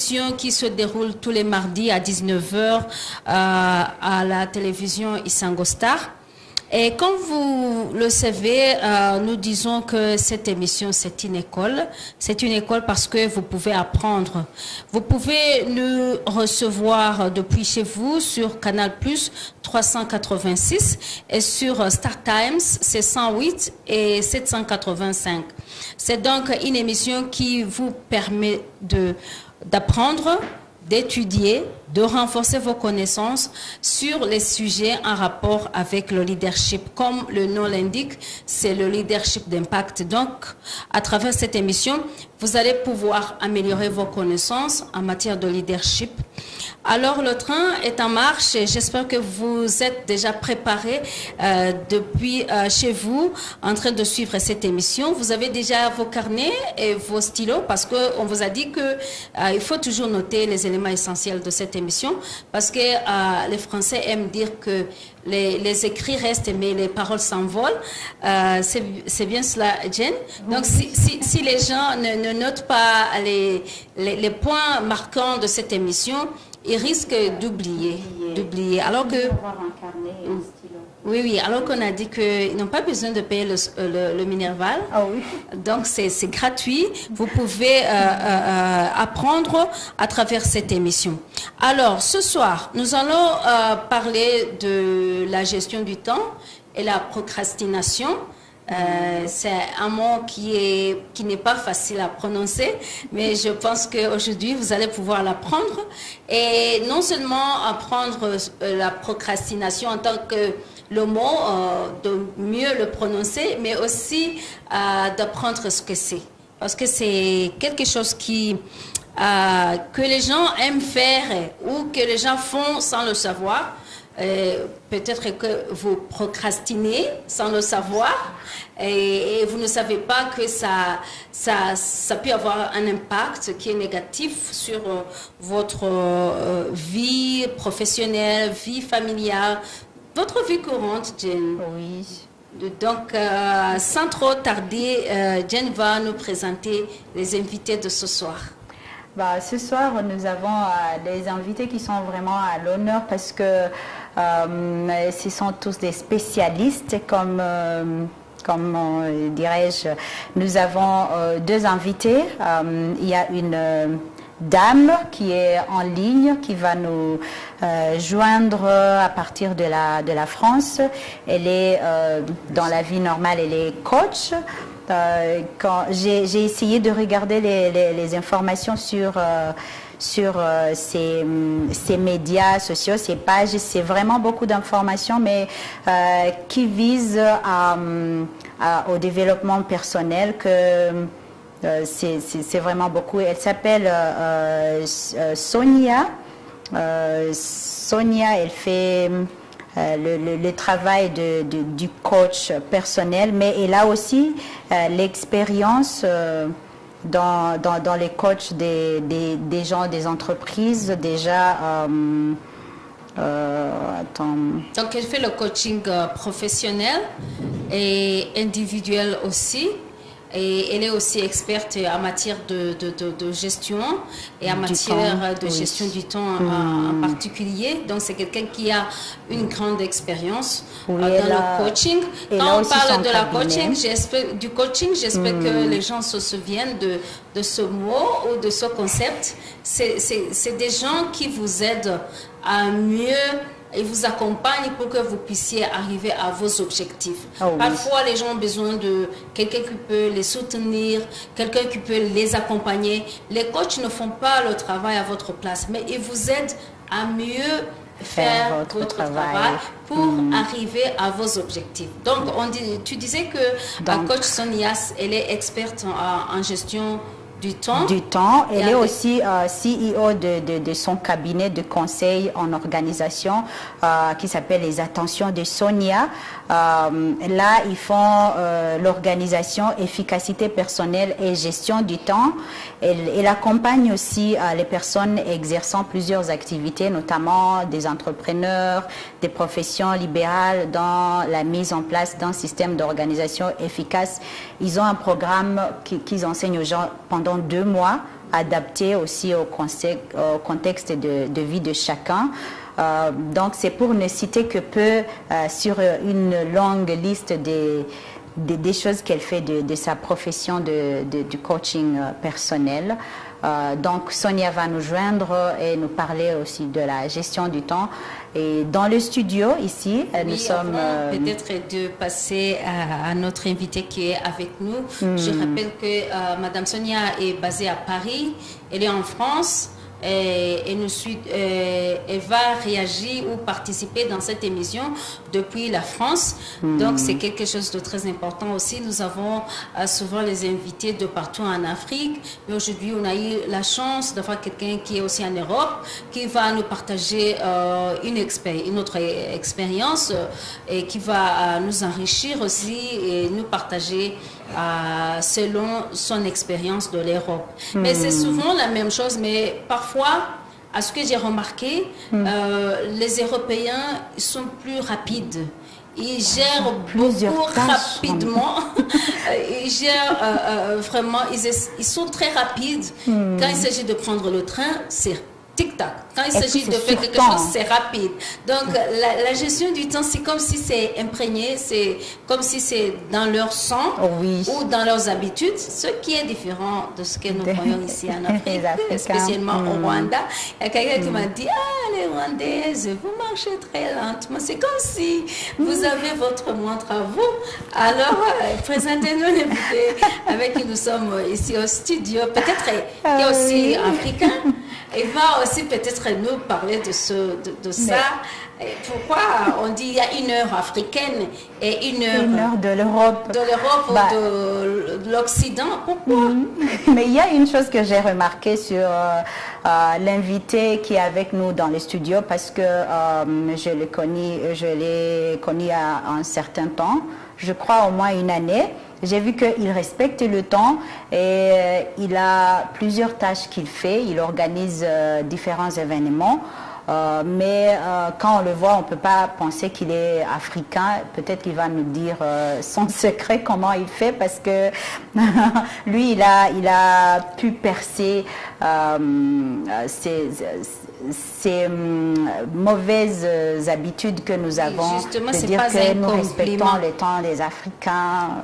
émission qui se déroule tous les mardis à 19 h à la télévision Isango Star. Et comme vous le savez, nous disons que cette émission, c'est une école. C'est une école parce que vous pouvez apprendre. Vous pouvez nous recevoir depuis chez vous sur Canal Plus 386 et sur Star Times, c'est 108 et 785. C'est donc une émission qui vous permet d'apprendre, d'étudier, de renforcer vos connaissances sur les sujets en rapport avec le leadership. Comme le nom l'indique, c'est le leadership d'impact. Donc, à travers cette émission, vous allez pouvoir améliorer vos connaissances en matière de leadership. Alors, le train est en marche et j'espère que vous êtes déjà préparés depuis chez vous en train de suivre cette émission. Vous avez déjà vos carnets et vos stylos parce qu'on vous a dit qu'il faut toujours noter les éléments essentiels de cette émission parce que les Français aiment dire que les écrits restent mais les paroles s'envolent. C'est bien cela, Jen. Donc, si les gens ne notent pas les points marquants de cette émission, ils risquent d'oublier. Alors que... Oui, alors qu'on a dit qu'ils n'ont pas besoin de payer le Minerval. Ah oui. Donc, c'est gratuit. Vous pouvez apprendre à travers cette émission. Alors, ce soir, nous allons parler de la gestion du temps et la procrastination. C'est un mot qui n'est pas facile à prononcer, mais je pense qu'aujourd'hui, vous allez pouvoir l'apprendre. Et non seulement apprendre la procrastination en tant que le mot, de mieux le prononcer, mais aussi d'apprendre ce que c'est. Parce que c'est quelque chose que les gens aiment faire ou que les gens font sans le savoir. Peut-être que vous procrastinez sans le savoir et vous ne savez pas que ça peut avoir un impact qui est négatif sur votre vie professionnelle, vie familiale, votre vie courante, Jen. Oui. Donc, sans trop tarder, Jen va nous présenter les invités de ce soir. Ce soir, nous avons des invités qui sont vraiment à l'honneur parce que ce sont tous des spécialistes, comme dirais-je. Nous avons deux invités. Il y a une dame qui est en ligne, qui va nous joindre à partir de la France. Elle est, dans la vie normale, elle est coach. Quand j'ai essayé de regarder les informations sur ces médias sociaux, ces pages, c'est vraiment beaucoup d'informations, mais qui visent au développement personnel, que c'est vraiment beaucoup. Elle s'appelle Sonia. Sonia, elle fait le travail du coach personnel, mais elle a aussi l'expérience dans les coachs des gens, des entreprises déjà. Donc elle fait le coaching professionnel et individuel aussi. Et elle est aussi experte en matière de gestion et en matière de gestion du temps en particulier. Donc, c'est quelqu'un qui a une grande expérience dans le coaching. Quand on parle de du coaching, j'espère que les gens se souviennent de ce mot ou de ce concept. C'est des gens qui vous aident à mieux... et vous accompagne pour que vous puissiez arriver à vos objectifs. Parfois, les gens ont besoin de quelqu'un qui peut les soutenir, quelqu'un qui peut les accompagner. Les coachs ne font pas le travail à votre place, mais ils vous aident à mieux faire votre travail pour arriver à vos objectifs. Donc, tu disais que la coach Sonia, elle est experte en gestion du temps. Elle est aussi CEO de son cabinet de conseil en organisation qui s'appelle les Attentions de Sonia. Là, ils font l'organisation, efficacité personnelle et gestion du temps. Elle accompagne aussi les personnes exerçant plusieurs activités, notamment des entrepreneurs, des professions libérales, dans la mise en place d'un système d'organisation efficace. Ils ont un programme qu'ils enseignent aux gens pendant 2 mois adapté aussi au contexte de vie de chacun. Donc c'est pour ne citer que peu sur une longue liste des choses qu'elle fait de sa profession du coaching personnel. Donc Sonia va nous joindre et nous parler aussi de la gestion du temps. Et dans le studio ici, nous sommes... Peut-être de passer à notre invité qui est avec nous. Je rappelle que Madame Sonia est basée à Paris, elle est en France. Et elle va réagir ou participer dans cette émission depuis la France. Donc c'est quelque chose de très important aussi. Nous avons souvent les invités de partout en Afrique, mais aujourd'hui on a eu la chance d'avoir quelqu'un qui est aussi en Europe, qui va nous partager une autre expérience et qui va nous enrichir aussi et nous partager selon son expérience de l'Europe. Mais c'est souvent la même chose, mais parfois, à ce que j'ai remarqué, les Européens sont plus rapides. Ils gèrent beaucoup rapidement. Ils gèrent vraiment, ils sont très rapides. Quand il s'agit de prendre le train, c'est tic-tac. Quand il s'agit de faire quelque chose, c'est rapide. Donc, la gestion du temps, c'est comme si c'est imprégné, c'est comme si c'est dans leur sang ou dans leurs habitudes, ce qui est différent de ce que nous voyons ici en Afrique, spécialement au Rwanda. Il y a quelqu'un qui m'a dit, les Rwandaises, vous marchez très lentement. C'est comme si vous avez votre montre à vous. Alors, présentez-nous l'invité avec qui nous sommes ici au studio. Peut-être qu'il est aussi africain. Il va aussi peut-être nous parler de ça. Et pourquoi on dit qu'il y a une heure africaine et une heure de l'Europe. De l'Europe ou de l'Occident. Pourquoi? Mais il y a une chose que j'ai remarquée sur l'invité qui est avec nous dans le studio, parce que je l'ai connu à un certain temps, je crois au moins une année. J'ai vu qu'il respecte le temps et il a plusieurs tâches qu'il fait. Il organise différents événements. Mais quand on le voit, on ne peut pas penser qu'il est africain. Peut-être qu'il va nous dire son secret, comment il fait, parce que lui, il a pu percer ces mauvaises habitudes que nous avons, justement, de dire que nous respectons le temps des Africains.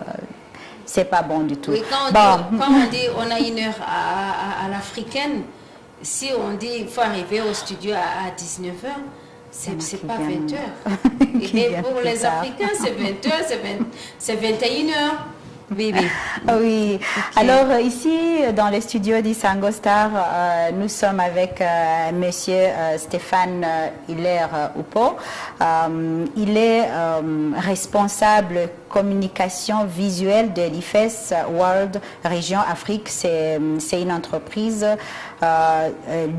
C'est pas bon du tout. Oui, quand on dit on a une heure à l'africaine, si on dit il faut arriver au studio à 19h, c'est pas 20h. Et pour les Africains, c'est 20h, c'est 21h. Oui, oui. Oui. Okay. Alors ici, dans les studios d'Isango Star, nous sommes avec Monsieur Stéphane Hilaire-Oupo. Il est responsable communication visuelle de l'IFES World Région Afrique. C'est une entreprise.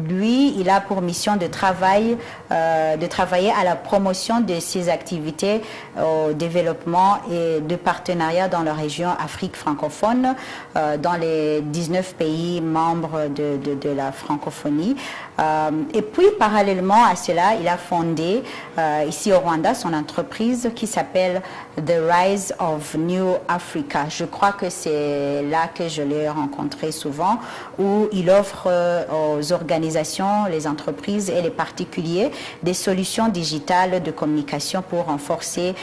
Lui, il a pour mission de travailler à la promotion de ses activités au développement et de partenariat dans la région Afrique francophone, dans les 19 pays membres de la francophonie. Et puis, parallèlement à cela, il a fondé ici au Rwanda son entreprise qui s'appelle The Rise of New Africa. Je crois que c'est là que je l'ai rencontré souvent, où il offre aux organisations, les entreprises et les particuliers des solutions digitales de communication pour renforcer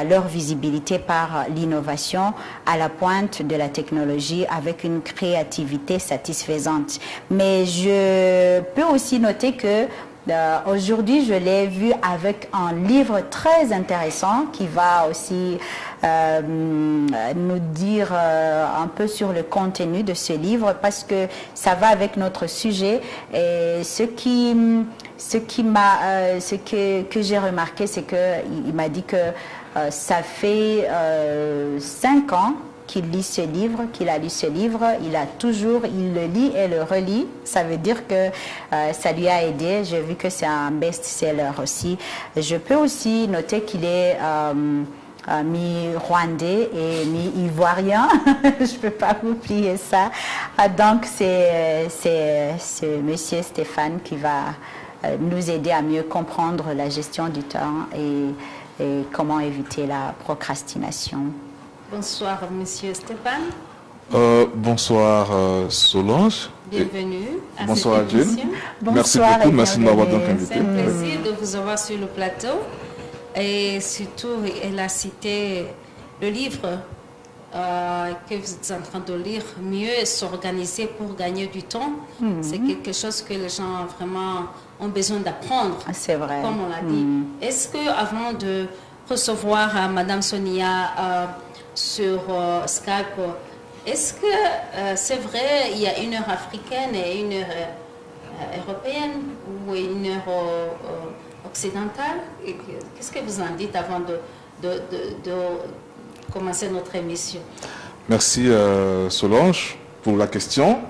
leur visibilité par l'innovation à la pointe de la technologie avec une créativité satisfaisante. Mais je peux aussi noter que aujourd'hui, je l'ai vu avec un livre très intéressant qui va aussi nous dire un peu sur le contenu de ce livre, parce que ça va avec notre sujet. Et ce que j'ai remarqué, c'est qu'il m'a dit que ça fait 5 ans qu'il lit ce livre, qu'il a lu ce livre, il le lit et le relit. Ça veut dire que ça lui a aidé. J'ai vu que c'est un best-seller aussi. Je peux aussi noter qu'il est mi-rwandais et mi-ivoirien. Je ne peux pas oublier ça. Donc, c'est monsieur Stéphane qui va nous aider à mieux comprendre la gestion du temps et comment éviter la procrastination. Bonsoir, monsieur Stéphane. Bonsoir Solange. Bienvenue à bonsoir cette émission. Merci beaucoup, merci de m'avoir donc invité. C'est un plaisir de vous avoir sur le plateau. Et surtout, elle a cité le livre que vous êtes en train de lire, Mieux s'organiser pour gagner du temps. C'est quelque chose que les gens vraiment ont besoin d'apprendre. C'est vrai. Comme on l'a dit. Est-ce que avant de recevoir Madame Sonia sur Skype, est-ce que c'est vrai, il y a une heure africaine et une heure européenne ou une heure occidentale? Qu'est-ce que vous en dites avant de commencer notre émission? Merci Solange pour la question.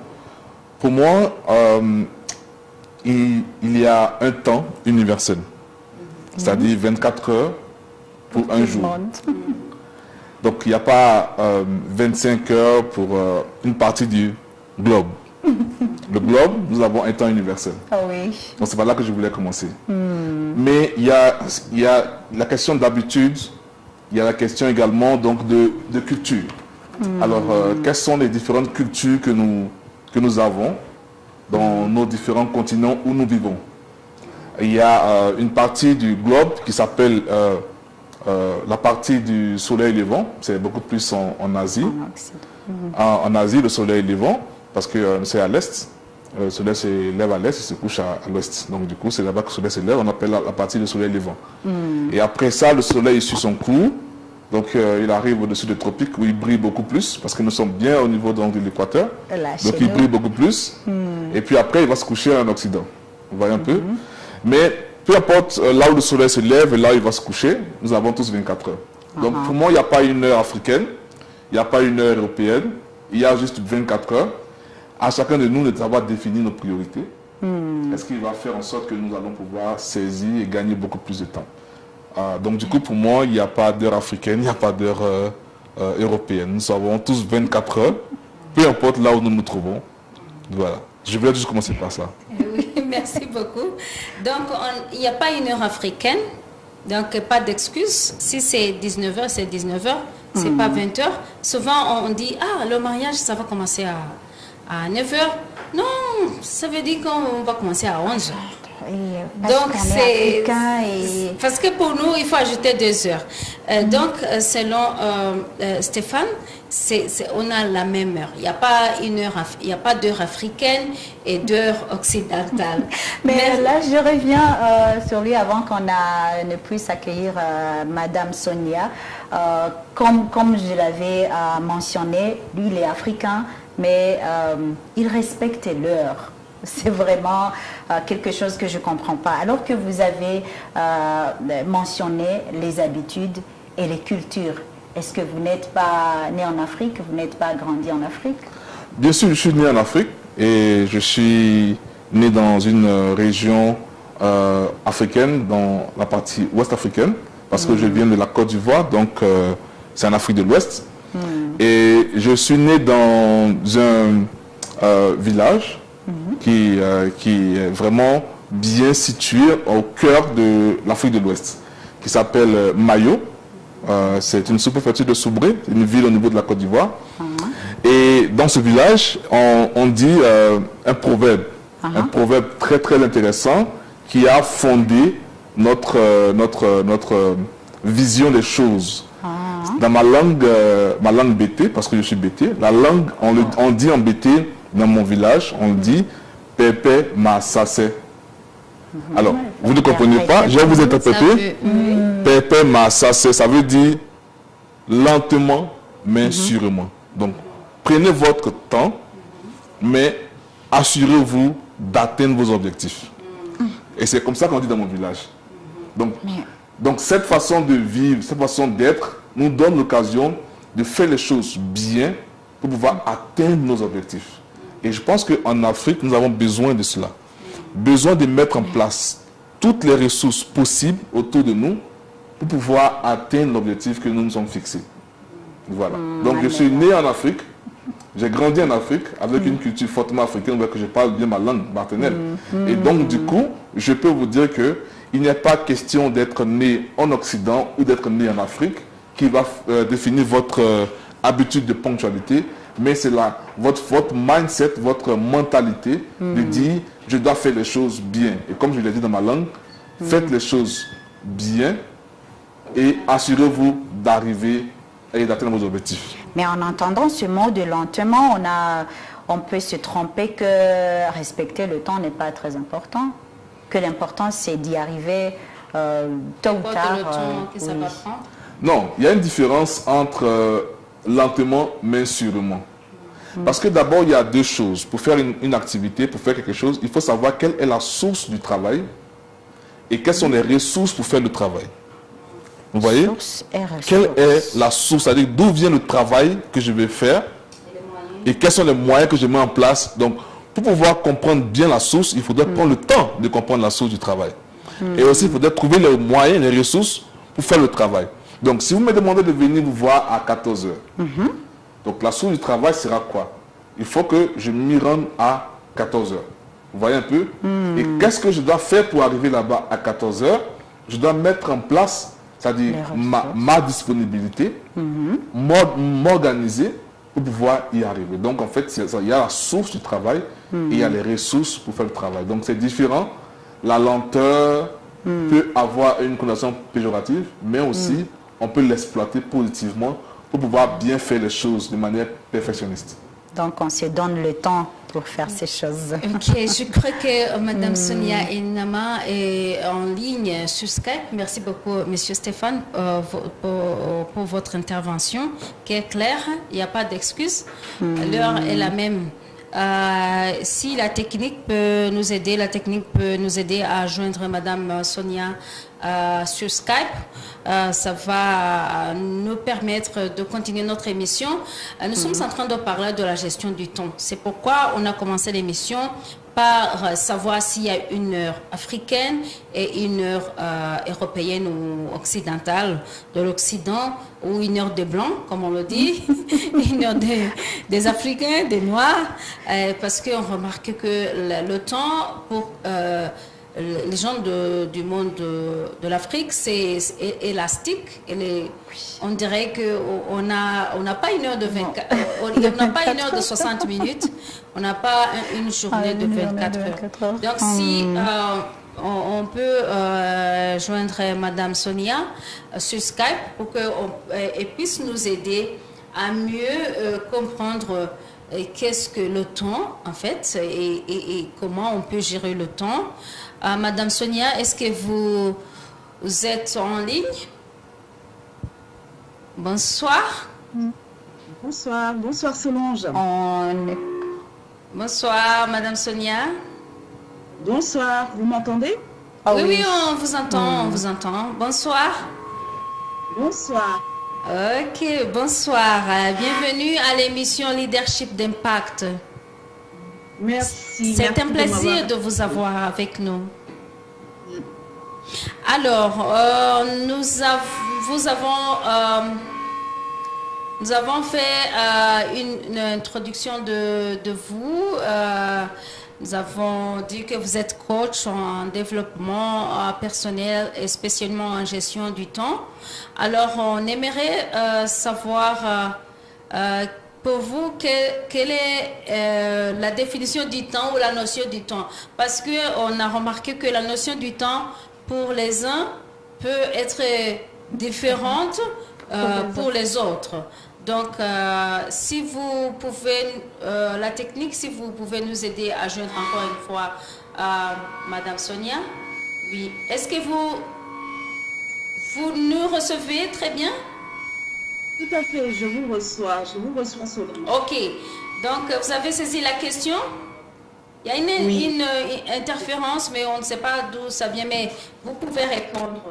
Pour moi, il y a un temps universel, c'est-à-dire 24 heures pour un jour. Donc il n'y a pas 25 heures pour une partie du globe. Le globe, nous avons un temps universel. Ah oui. Donc c'est par là que je voulais commencer. Mais il y a la question d'habitude, il y a la question également donc de culture. Alors quelles sont les différentes cultures que nous avons dans nos différents continents où nous vivons? Il y a une partie du globe qui s'appelle la partie du soleil levant, c'est beaucoup plus en Asie. En Asie, le soleil levant, parce que c'est à l'est. Le soleil se lève à l'est et se couche à l'ouest. Donc du coup, c'est là-bas que le soleil se lève, on appelle la partie du soleil levant. Et après ça, le soleil suit son cours. Donc il arrive au-dessus des tropiques où il brille beaucoup plus, parce que nous sommes bien au niveau donc, de l'équateur. Donc il brille beaucoup plus. Et puis après, il va se coucher en Occident. Vous voyez un peu? Mais peu importe là où le soleil se lève et là où il va se coucher, nous avons tous 24 heures. Donc pour moi, il n'y a pas une heure africaine, il n'y a pas une heure européenne, il y a juste 24 heures. À chacun de nous de savoir définir nos priorités. Est-ce qu'il va faire en sorte que nous allons pouvoir saisir et gagner beaucoup plus de temps? Donc du coup, pour moi, il n'y a pas d'heure africaine, il n'y a pas d'heure européenne. Nous avons tous 24 heures, peu importe là où nous nous trouvons. Voilà. Je voulais juste commencer par ça. Oui, merci beaucoup. Donc, il n'y a pas une heure africaine, donc pas d'excuse. Si c'est 19h, c'est 19h, c'est pas 20h. Souvent, on dit, ah, le mariage, ça va commencer à 9h. Non, ça veut dire qu'on va commencer à 11h. Donc, c'est parce que pour nous, il faut ajouter 2 heures. Donc, selon Stéphane, on a la même heure. Il n'y a pas il n'y a pas d'heure africaine et d'heure occidentale. Mais là, je reviens sur lui avant qu'on ne puisse accueillir Madame Sonia. Comme je l'avais mentionné, lui, il est africain, mais il respecte l'heure. C'est vraiment quelque chose que je ne comprends pas. Alors que vous avez mentionné les habitudes et les cultures, est-ce que vous n'êtes pas né en Afrique, vous n'êtes pas grandi en Afrique? Bien sûr, je suis né en Afrique et je suis né dans une région africaine, dans la partie ouest africaine, parce que je viens de la Côte d'Ivoire, donc c'est en Afrique de l'Ouest. Et je suis né dans un village qui est vraiment bien situé au cœur de l'Afrique de l'Ouest, qui s'appelle Mayo. C'est une sous-préfecture de Soubré, une ville au niveau de la Côte d'Ivoire. Et dans ce village, on dit un proverbe très très intéressant qui a fondé notre vision des choses. Dans ma langue bété, parce que je suis bété, la langue, on dit en bété, dans mon village, on dit Pepe ma sassé. Alors, vous ne comprenez pas, je vais vous interpréter. Pepe ma sassé, ça veut dire lentement, mais sûrement. Donc, prenez votre temps, mais assurez-vous d'atteindre vos objectifs. Et c'est comme ça qu'on dit dans mon village. Donc cette façon de vivre, cette façon d'être, nous donne l'occasion de faire les choses bien pour pouvoir atteindre nos objectifs. Et je pense qu'en Afrique, nous avons besoin de cela. Besoin de mettre en place toutes les ressources possibles autour de nous pour pouvoir atteindre l'objectif que nous nous sommes fixés. Voilà. Donc je suis né en Afrique, j'ai grandi en Afrique avec une culture fortement africaine, que je parle bien ma langue maternelle. Et donc du coup, je peux vous dire que il n'y a pas question d'être né en Occident ou d'être né en Afrique qui va définir votre habitude de ponctualité. mais c'est votre mindset, votre mentalité de dire je dois faire les choses bien. Et comme je l'ai dit dans ma langue, faites les choses bien et assurez-vous d'arriver et d'atteindre vos objectifs. Mais en entendant ce mot de lentement, on peut se tromper que respecter le temps n'est pas très important, que l'important c'est d'y arriver tôt ou tard. Le temps que ça va prendre. Non, il y a une différence entre lentement mais sûrement. Parce que d'abord, il y a deux choses. Pour faire une activité, pour faire quelque chose, il faut savoir quelle est la source du travail et quelles sont les ressources pour faire le travail. Vous voyez? Quelle est la source, c'est-à-dire d'où vient le travail que je vais faire et quels sont les moyens que je mets en place. Donc, pour pouvoir comprendre bien la source, il faudrait prendre le temps de comprendre la source du travail. Et aussi, il faudrait trouver les moyens, les ressources pour faire le travail. Donc, si vous me demandez de venir vous voir à 14 h, donc la source du travail sera quoi? Il faut que je m'y rende à 14 h. Vous voyez un peu? Et qu'est-ce que je dois faire pour arriver là-bas à 14 h? Je dois mettre en place, c'est-à-dire ma disponibilité, m'organiser pour pouvoir y arriver. Donc, en fait, il y a la source du travail et il y a les ressources pour faire le travail. Donc, c'est différent. La lenteur peut avoir une connotation péjorative, mais aussi, on peut l'exploiter positivement pour pouvoir bien faire les choses de manière perfectionniste. Donc, on se donne le temps pour faire ces choses. Ok, je crois que Mme Sonia Inama est en ligne sur Skype. Merci beaucoup, M. Stéphane, pour votre intervention qui est claire. Il n'y a pas d'excuse. L'heure est la même. Si la technique peut nous aider, à joindre Mme Sonia sur Skype. Ça va nous permettre de continuer notre émission. Nous sommes en train de parler de la gestion du temps. C'est pourquoi on a commencé l'émission par savoir s'il y a une heure africaine et une heure européenne ou occidentale de l'Occident, ou une heure des Blancs, comme on le dit, une heure des Africains, des Noirs, parce qu'on remarque que le temps pour les gens du monde de l'Afrique, c'est élastique. On dirait qu'on n'a pas une heure de 24, on n'a pas une heure de 60 minutes, on n'a pas une journée de 24 heures. Donc si on peut joindre Madame Sonia sur Skype pour qu'elle puisse nous aider à mieux comprendre qu'est-ce que le temps, en fait, et comment on peut gérer le temps. Madame Sonia, est-ce que vous êtes en ligne? Bonsoir. Bonsoir, bonsoir Solange. Bonsoir, Madame Sonia. Bonsoir, vous m'entendez? Oui, on vous entend, on vous entend. Bonsoir. Bonsoir. Ok, bonsoir. Bienvenue à l'émission Leadership d'Impact. Merci. C'est un plaisir de vous avoir avec nous. Alors, nous avons fait une introduction de vous. Nous avons dit que vous êtes coach en développement personnel et spécialement en gestion du temps. Alors, on aimerait savoir pour vous quelle est la définition du temps ou la notion du temps. Parce qu'on a remarqué que la notion du temps pour les uns peut être différente pour les autres. Donc, si vous pouvez, la technique, si vous pouvez nous aider à joindre encore une fois Madame Sonia. Oui. Est-ce que vous nous recevez très bien? Tout à fait, je vous reçois Solange. Ok. Donc, vous avez saisi la question? Il y a une interférence, mais on ne sait pas d'où ça vient, mais vous pouvez répondre.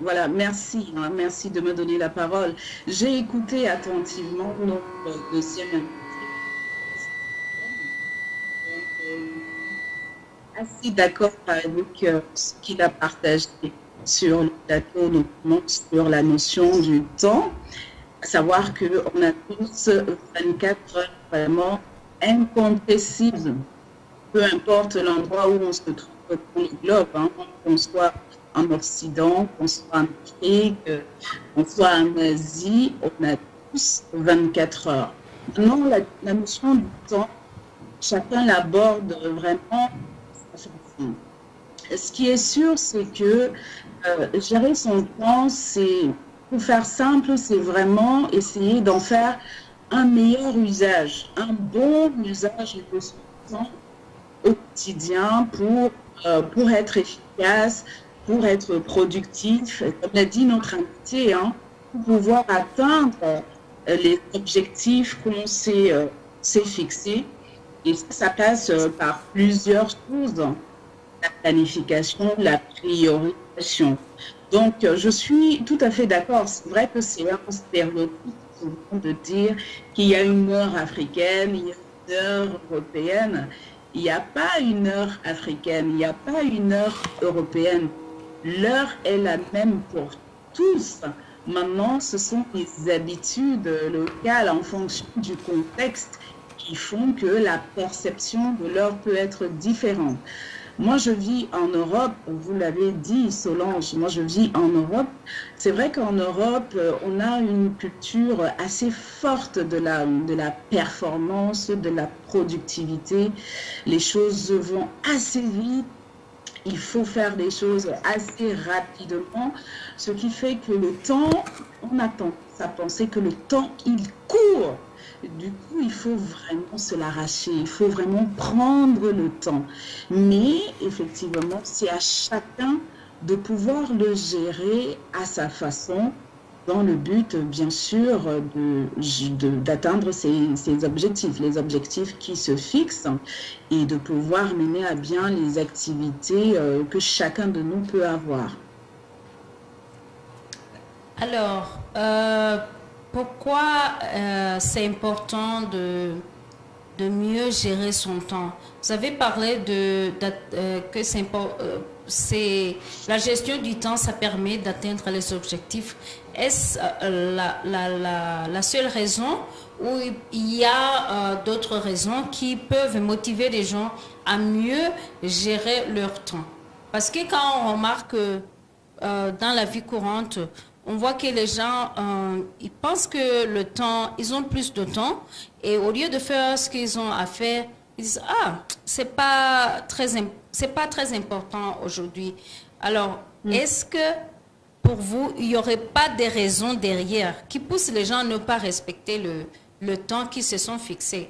Voilà, merci. Merci de me donner la parole. J'ai écouté attentivement notre deuxième invité. Assez d'accord avec ce qu'il a partagé sur le plateau, notamment sur la notion du temps, à savoir qu'on a tous 24 heures vraiment incompressibles, peu importe l'endroit où on se trouve dans le globe, qu'on soit en Occident, qu'on soit en Afrique, qu'on soit en Asie, on a tous 24 heures. Maintenant, la notion du temps, chacun l'aborde vraiment. Ce qui est sûr, c'est que gérer son temps, c'est, pour faire simple, c'est vraiment essayer d'en faire un meilleur usage, un bon usage de son temps au quotidien pour être efficace, pour être productif, comme l'a dit notre invité, hein, pour pouvoir atteindre les objectifs qu'on s'est fixés. Et ça passe par plusieurs choses, la planification, la priorisation. Donc, je suis tout à fait d'accord. C'est vrai que c'est un stéréotype de dire qu'il y a une heure africaine, il y a une heure européenne. Il n'y a pas une heure africaine, il n'y a pas une heure européenne. L'heure est la même pour tous. Maintenant, ce sont les habitudes locales en fonction du contexte qui font que la perception de l'heure peut être différente. Moi, je vis en Europe, vous l'avez dit, Solange, moi je vis en Europe. C'est vrai qu'en Europe, on a une culture assez forte de la performance, de la productivité. Les choses vont assez vite. Il faut faire des choses assez rapidement, ce qui fait que le temps, on a tendance à penser que le temps, il court. Du coup, il faut vraiment se l'arracher, il faut vraiment prendre le temps. Mais effectivement, c'est à chacun de pouvoir le gérer à sa façon, dans le but, bien sûr, d'atteindre ses objectifs, les objectifs qui se fixent, et de pouvoir mener à bien les activités que chacun de nous peut avoir. Alors, pourquoi c'est important de mieux gérer son temps? Vous avez parlé que c'est la gestion du temps, ça permet d'atteindre les objectifs. Est-ce la seule raison ou il y a d'autres raisons qui peuvent motiver les gens à mieux gérer leur temps? Parce que quand on remarque dans la vie courante, on voit que les gens, ils pensent que le temps, ils ont plus de temps et au lieu de faire ce qu'ils ont à faire, ils disent « Ah, c'est pas très important aujourd'hui. » Alors, est-ce que pour vous, il n'y aurait pas des raisons derrière qui poussent les gens à ne pas respecter le temps qu'ils se sont fixés?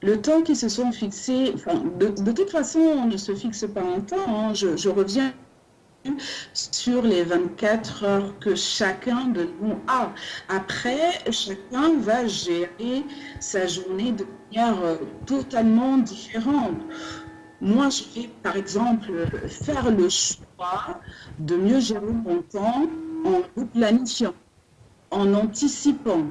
Le temps qu'ils se sont fixés, enfin, de toute façon, on ne se fixe pas un temps. Hein. Je reviens sur les 24 heures que chacun de nous a. Après, chacun va gérer sa journée de manière totalement différente. Moi, je vais, par exemple, faire le choix de mieux gérer mon temps en planifiant, en anticipant,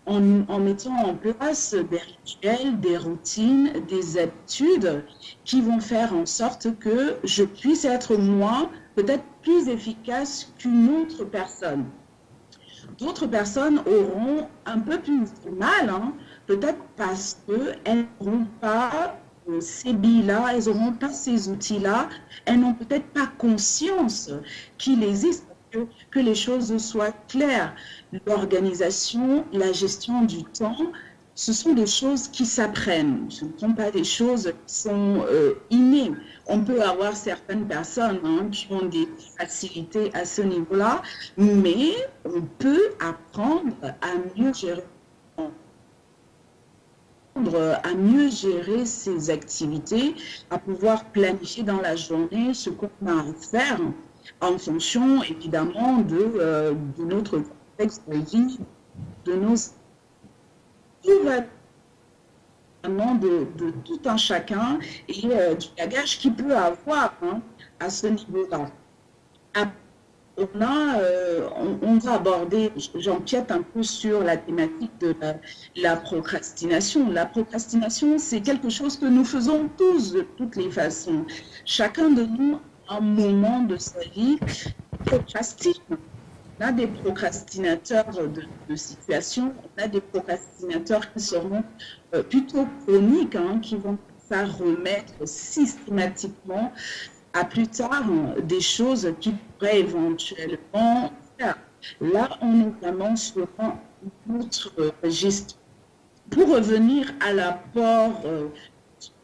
en mettant en place des rituels, des routines, des habitudes qui vont faire en sorte que je puisse être moi, peut-être plus efficace qu'une autre personne. D'autres personnes auront un peu plus de mal, hein, peut-être parce qu'elles n'auront pas ces billes-là, elles n'auront pas ces outils-là, elles n'ont peut-être pas conscience qu'il existe, que les choses soient claires. L'organisation, la gestion du temps, ce sont des choses qui s'apprennent. Ce ne sont pas des choses qui sont innées. On peut avoir certaines personnes qui ont des facilités à ce niveau-là, mais on peut apprendre à mieux gérer ses activités, à pouvoir planifier dans la journée ce qu'on a à faire en fonction évidemment de notre contexte de vie, de nos de tout un chacun et du bagage qu'il peut avoir à ce niveau-là. On va aborder, j'empiète un peu sur la thématique de la procrastination. La procrastination, c'est quelque chose que nous faisons tous de toutes les façons. Chacun de nous, à un moment de sa vie, procrastine. On a des procrastinateurs de situation, on a des procrastinateurs qui seront plutôt chroniques, qui vont ça remettre systématiquement à plus tard des choses qui pourraient éventuellement faire. Là, on est vraiment sur une autre gestion. Pour revenir à l'apport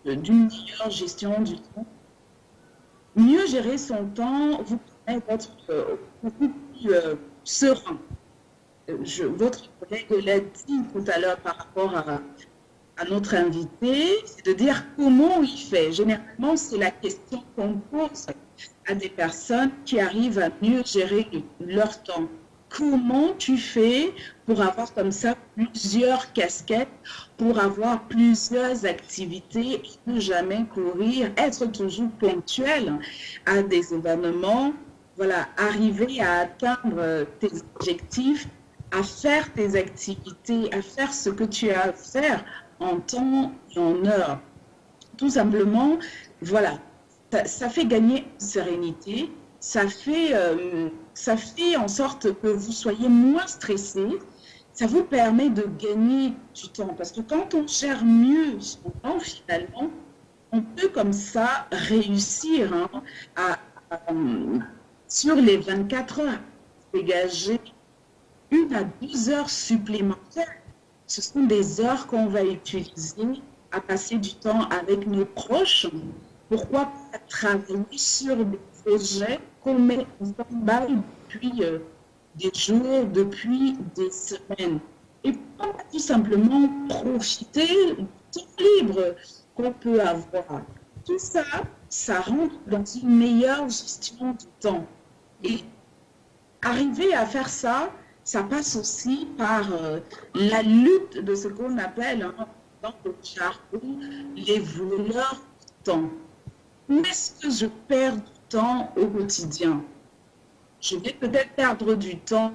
d'une meilleure gestion du temps, mieux gérer son temps vous permet d'être beaucoup plus serein. Votre collègue l'a dit tout à l'heure par rapport à notre invité, c'est de dire comment il fait. Généralement, c'est la question qu'on pose à des personnes qui arrivent à mieux gérer leur temps. Comment tu fais pour avoir comme ça plusieurs casquettes, pour avoir plusieurs activités, et ne jamais courir, être toujours ponctuel à des événements, voilà, arriver à atteindre tes objectifs, à faire tes activités, à faire ce que tu as à faire en temps et en heure. Tout simplement, voilà, ça fait gagner en sérénité, ça fait en sorte que vous soyez moins stressé, ça vous permet de gagner du temps. Parce que quand on gère mieux son temps, finalement, on peut comme ça réussir sur les 24 heures, dégager 1 à 2 heures supplémentaires. Ce sont des heures qu'on va utiliser à passer du temps avec nos proches. Pourquoi pas travailler sur des projets qu'on met en stand-by depuis des jours, depuis des semaines. Et pas tout simplement profiter du temps libre qu'on peut avoir. Tout ça, ça rentre dans une meilleure gestion du temps. Et arriver à faire ça, ça passe aussi par la lutte de ce qu'on appelle dans le jargon les voleurs du temps. Où est-ce que je perds du temps au quotidien? Je vais peut-être perdre du temps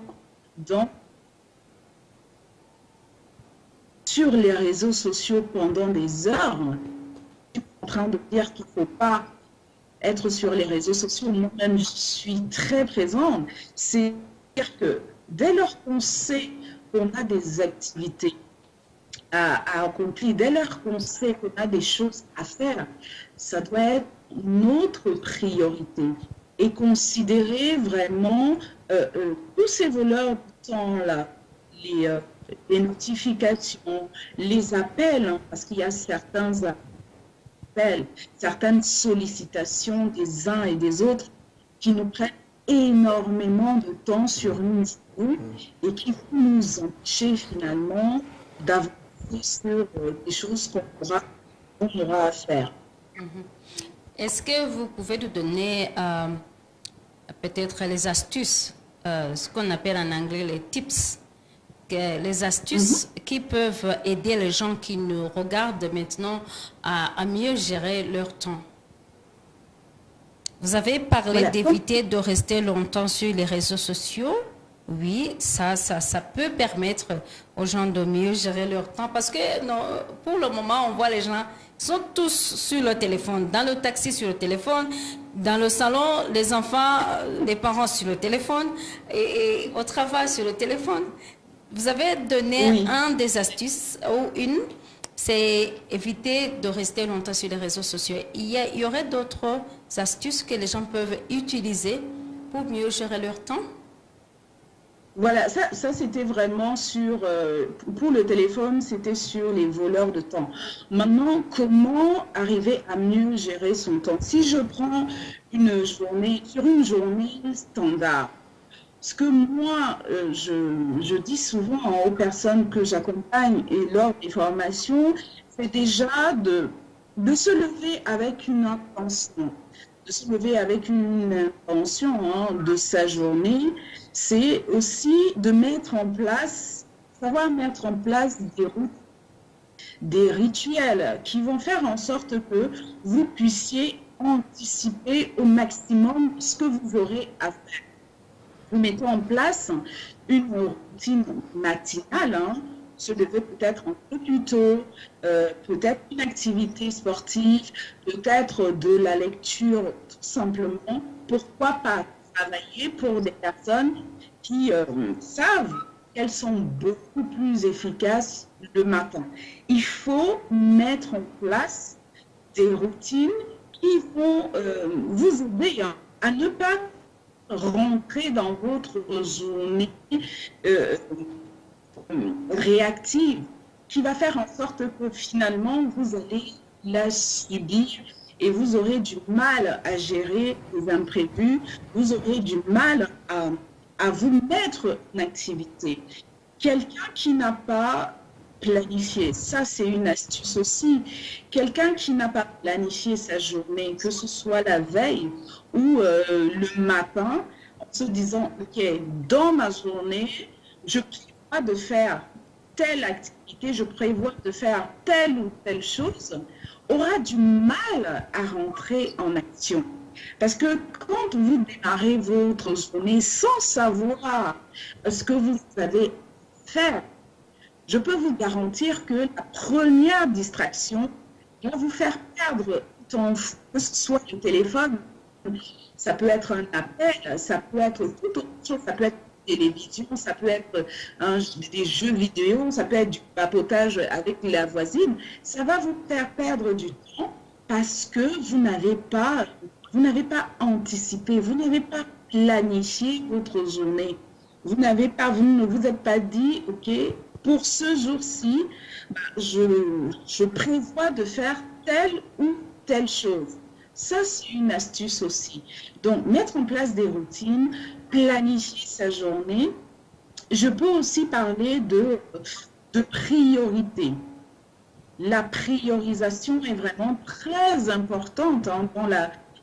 sur les réseaux sociaux pendant des heures. Je suis en train de dire qu'il ne faut pas être sur les réseaux sociaux. Moi-même, je suis très présente. C'est-à-dire que dès lors qu'on sait qu'on a des activités à accomplir, dès lors qu'on sait qu'on a des choses à faire, ça doit être notre priorité. Et considérer vraiment tous ces voleurs du temps-là, les notifications, les appels, parce qu'il y a certains appels, certaines sollicitations des uns et des autres qui nous prennent énormément de temps sur une vidéo et qui vont nous empêcher finalement d'avancer sur des choses qu'on aura à faire. Est-ce que vous pouvez nous donner peut-être les astuces, ce qu'on appelle en anglais les tips, les astuces qui peuvent aider les gens qui nous regardent maintenant à mieux gérer leur temps? Vous avez parlé d'éviter de rester longtemps sur les réseaux sociaux. Oui, ça peut permettre aux gens de mieux gérer leur temps parce que non, pour le moment, on voit les gens sont tous sur le téléphone, dans le taxi sur le téléphone, dans le salon, les enfants, les parents sur le téléphone et au travail sur le téléphone. Vous avez donné un des astuces ou une, c'est éviter de rester longtemps sur les réseaux sociaux. Il y aurait d'autres astuces que les gens peuvent utiliser pour mieux gérer leur temps? Voilà, ça c'était vraiment sur, pour le téléphone, c'était sur les voleurs de temps. Maintenant, comment arriver à mieux gérer son temps? Si je prends sur une journée standard, ce que moi, je dis souvent aux personnes que j'accompagne et lors des formations, c'est déjà de se lever avec une intention. De se lever avec une intention de sa journée, c'est aussi de savoir mettre en place des rituels qui vont faire en sorte que vous puissiez anticiper au maximum ce que vous aurez à faire. Vous mettez en place une routine matinale, se lever peut-être un peu plus tôt, peut-être une activité sportive, peut-être de la lecture tout simplement. Pourquoi pas travailler pour des personnes qui savent qu'elles sont beaucoup plus efficaces le matin. Il faut mettre en place des routines qui vont vous aider à ne pas rentrer dans votre journée réactive, qui va faire en sorte que finalement, vous allez la subir et vous aurez du mal à gérer les imprévus, vous aurez du mal à vous mettre en activité. Quelqu'un qui n'a pas planifié, ça c'est une astuce aussi. Quelqu'un qui n'a pas planifié sa journée, que ce soit la veille ou le matin, en se disant, ok, dans ma journée, je prévois de faire telle activité, je prévois de faire telle ou telle chose, aura du mal à rentrer en action. Parce que quand vous démarrez votre journée sans savoir ce que vous allez faire, je peux vous garantir que la première distraction va vous faire perdre temps, que ce soit le téléphone, ça peut être un appel, ça peut être toute autre chose, ça peut être télévision, ça peut être des jeux vidéo, ça peut être du papotage avec la voisine. Ça va vous faire perdre du temps parce que vous n'avez pas anticipé, vous n'avez pas planifié votre journée. Vous ne vous êtes pas dit, ok, pour ce jour-ci, je prévois de faire telle ou telle chose. Ça, c'est une astuce aussi. Donc, mettre en place des routines, planifier sa journée. Je peux aussi parler de priorité. La priorisation est vraiment très importante dans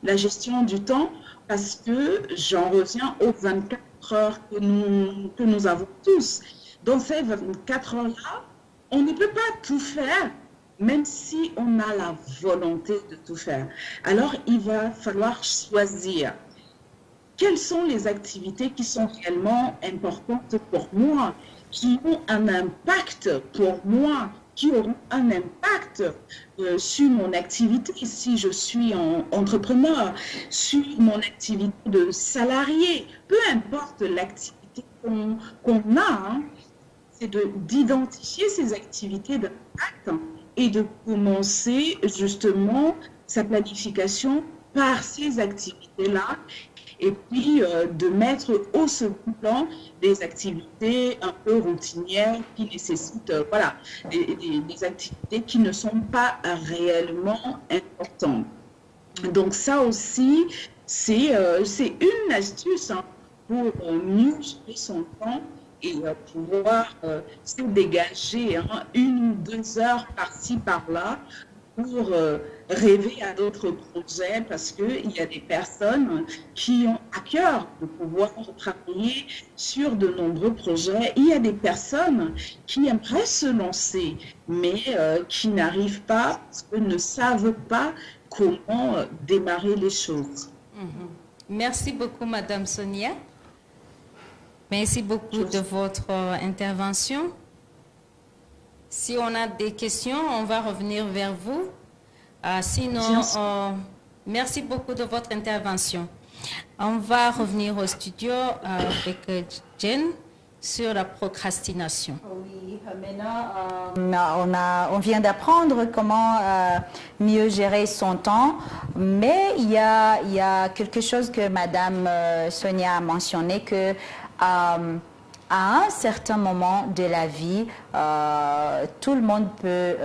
la gestion du temps parce que j'en reviens aux 24 heures que nous avons tous. Dans ces 24 heures-là, on ne peut pas tout faire, même si on a la volonté de tout faire. Alors, il va falloir choisir quelles sont les activités qui sont réellement importantes pour moi, qui ont un impact pour moi, qui auront un impact sur mon activité si je suis entrepreneur, sur mon activité de salarié, peu importe l'activité qu'on a, c'est d'identifier ces activités d'impact et de commencer justement sa planification par ces activités-là et puis de mettre au second plan des activités un peu routinières qui nécessitent des activités qui ne sont pas réellement importantes. Donc ça aussi, c'est une astuce pour mieux gérer son temps et pouvoir se dégager 1 ou 2 heures par-ci, par-là pour rêver à d'autres projets parce qu'il y a des personnes qui ont à cœur de pouvoir travailler sur de nombreux projets. Il y a des personnes qui aimeraient se lancer, mais qui n'arrivent pas parce que ne savent pas comment démarrer les choses. Merci beaucoup, Madame Sonia. Merci beaucoup de votre intervention. Si on a des questions, on va revenir vers vous. Sinon, merci beaucoup de votre intervention. On va revenir au studio avec Jen sur la procrastination. Oui, maintenant, on vient d'apprendre comment mieux gérer son temps, mais il y a quelque chose que Madame Sonia a mentionné, que à un certain moment de la vie, tout le monde peut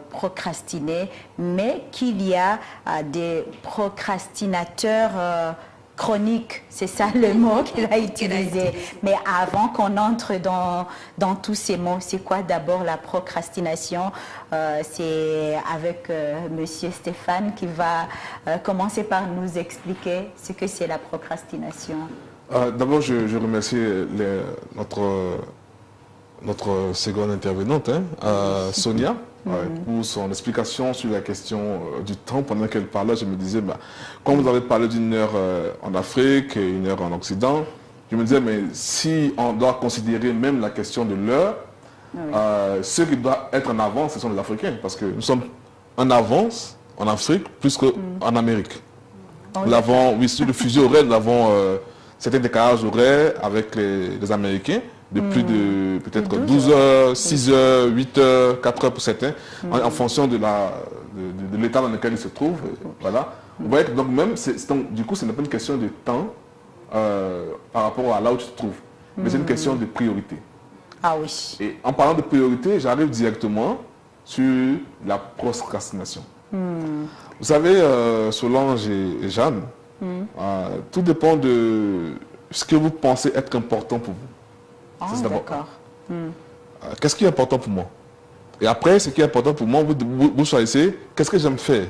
procrastiner, mais qu'il y a des procrastinateurs chroniques, c'est ça le mot qu'il a utilisé. Mais avant qu'on entre dans tous ces mots, c'est quoi d'abord la procrastination? C'est avec Monsieur Stéphane qui va commencer par nous expliquer ce que c'est la procrastination. D'abord, je remercie notre seconde intervenante, Sonia, pour son explication sur la question du temps. Pendant qu'elle parlait, je me disais, quand vous avez parlé d'1 heure en Afrique et 1 heure en Occident, je me disais, mais si on doit considérer même la question de l'heure, ceux qui doivent être en avance, ce sont les Africains, parce que nous sommes en avance en Afrique plus qu'en Amérique. Nous avons, oui, sur le fuseau horaire, nous avons certains décalages horaires avec les Américains, de plus de peut-être 12 heures, 6 heures, 8 heures, 4 heures pour certains, en fonction de l'état dans lequel ils se trouvent. Voilà. Vous voyez que donc même, du coup, ce n'est pas une question de temps par rapport à là où tu te trouves. Mais c'est une question de priorité. Ah oui. Et en parlant de priorité, j'arrive directement sur la procrastination. Vous savez, Solange et Jeanne, tout dépend de ce que vous pensez être important pour vous. Ah, C'est d'abord d'accord. qu'est-ce qui est important pour moi? Et après, ce qui est important pour moi, vous choisissez qu'est-ce que j'aime faire.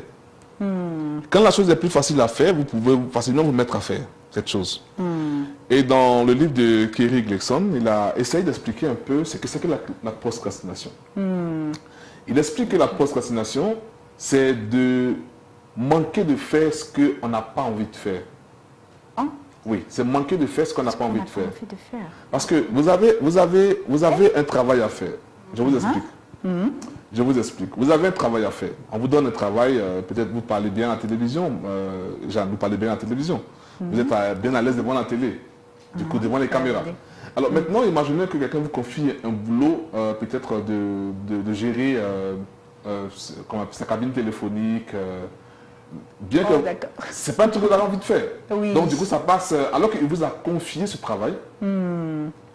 Quand la chose est plus facile à faire, vous pouvez facilement vous mettre à faire cette chose. Et dans le livre de Kerry Gleason, il a essayé d'expliquer un peu ce que c'est que la procrastination. Il explique que la procrastination, c'est de manquer de faire ce qu'on n'a pas envie de faire. Ah. Oui, c'est manquer de faire ce qu'on n'a pas envie de faire. envie de faire. Parce que vous avez un travail à faire. Je vous explique. Je vous explique. Vous avez un travail à faire. On vous donne un travail, peut-être vous parlez bien à la télévision. Jeanne, vous parlez bien à la télévision. Vous êtes bien à l'aise devant la télé, du coup devant les caméras. Alors maintenant, imaginez que quelqu'un vous confie un boulot, peut-être de gérer sa cabine téléphonique. Bien que c'est pas un truc que vous avez envie de faire. Oui. Donc du coup, ça passe, alors qu'il vous a confié ce travail,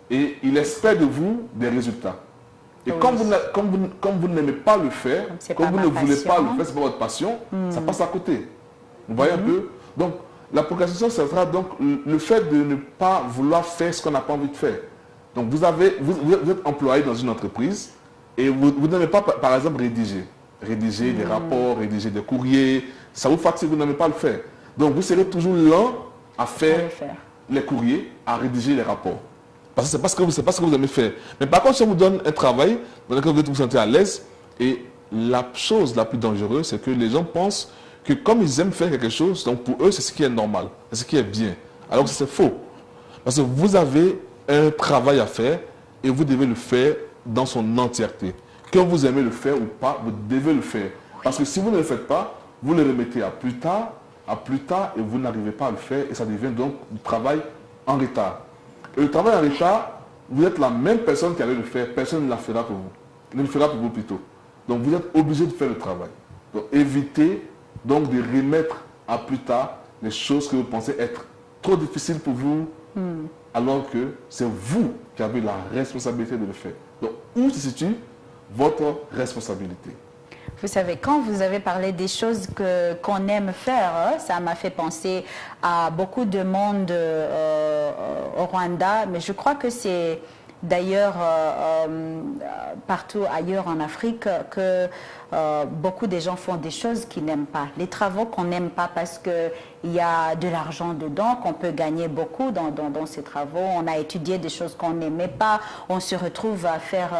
et il espère de vous des résultats. Et Oui. comme vous n'aimez pas le faire, comme vous ne voulez pas le faire, c'est pas votre passion, ça passe à côté. Vous voyez un peu? Donc, la procrastination, ça sera donc le fait de ne pas vouloir faire ce qu'on n'a pas envie de faire. Donc, vous êtes employé dans une entreprise et vous n'aimez pas, par exemple, rédiger des rapports, rédiger des courriers. Ça vous fatigue, vous n'aimez pas le faire. Donc, vous serez toujours lent à faire les courriers, à rédiger les rapports. Parce que c'est pas ce que vous aimez faire. Mais par contre, si on vous donne un travail dans lequel vous vous sentez à l'aise, et la chose la plus dangereuse, c'est que les gens pensent que comme ils aiment faire quelque chose, donc pour eux, c'est ce qui est normal, c'est ce qui est bien. Alors que c'est faux. Parce que vous avez un travail à faire et vous devez le faire dans son entièreté. Que vous aimez le faire ou pas, vous devez le faire. Parce que si vous ne le faites pas, vous le remettez à plus tard, et vous n'arrivez pas à le faire et ça devient donc du travail en retard. Et le travail en retard, vous êtes la même personne qui allait le faire, personne ne la fera pour vous. Ne le fera pour vous plutôt. Donc vous êtes obligé de faire le travail. Donc évitez donc de remettre à plus tard les choses que vous pensez être trop difficiles pour vous, alors que c'est vous qui avez la responsabilité de le faire. Donc où se situe votre responsabilité? Vous savez, quand vous avez parlé des choses qu'on aime faire, ça m'a fait penser à beaucoup de monde au Rwanda, mais je crois que c'est d'ailleurs partout ailleurs en Afrique que beaucoup de gens font des choses qu'ils n'aiment pas. Les travaux qu'on n'aime pas parce qu'il y a de l'argent dedans, qu'on peut gagner beaucoup dans ces travaux. On a étudié des choses qu'on n'aimait pas, on se retrouve à faire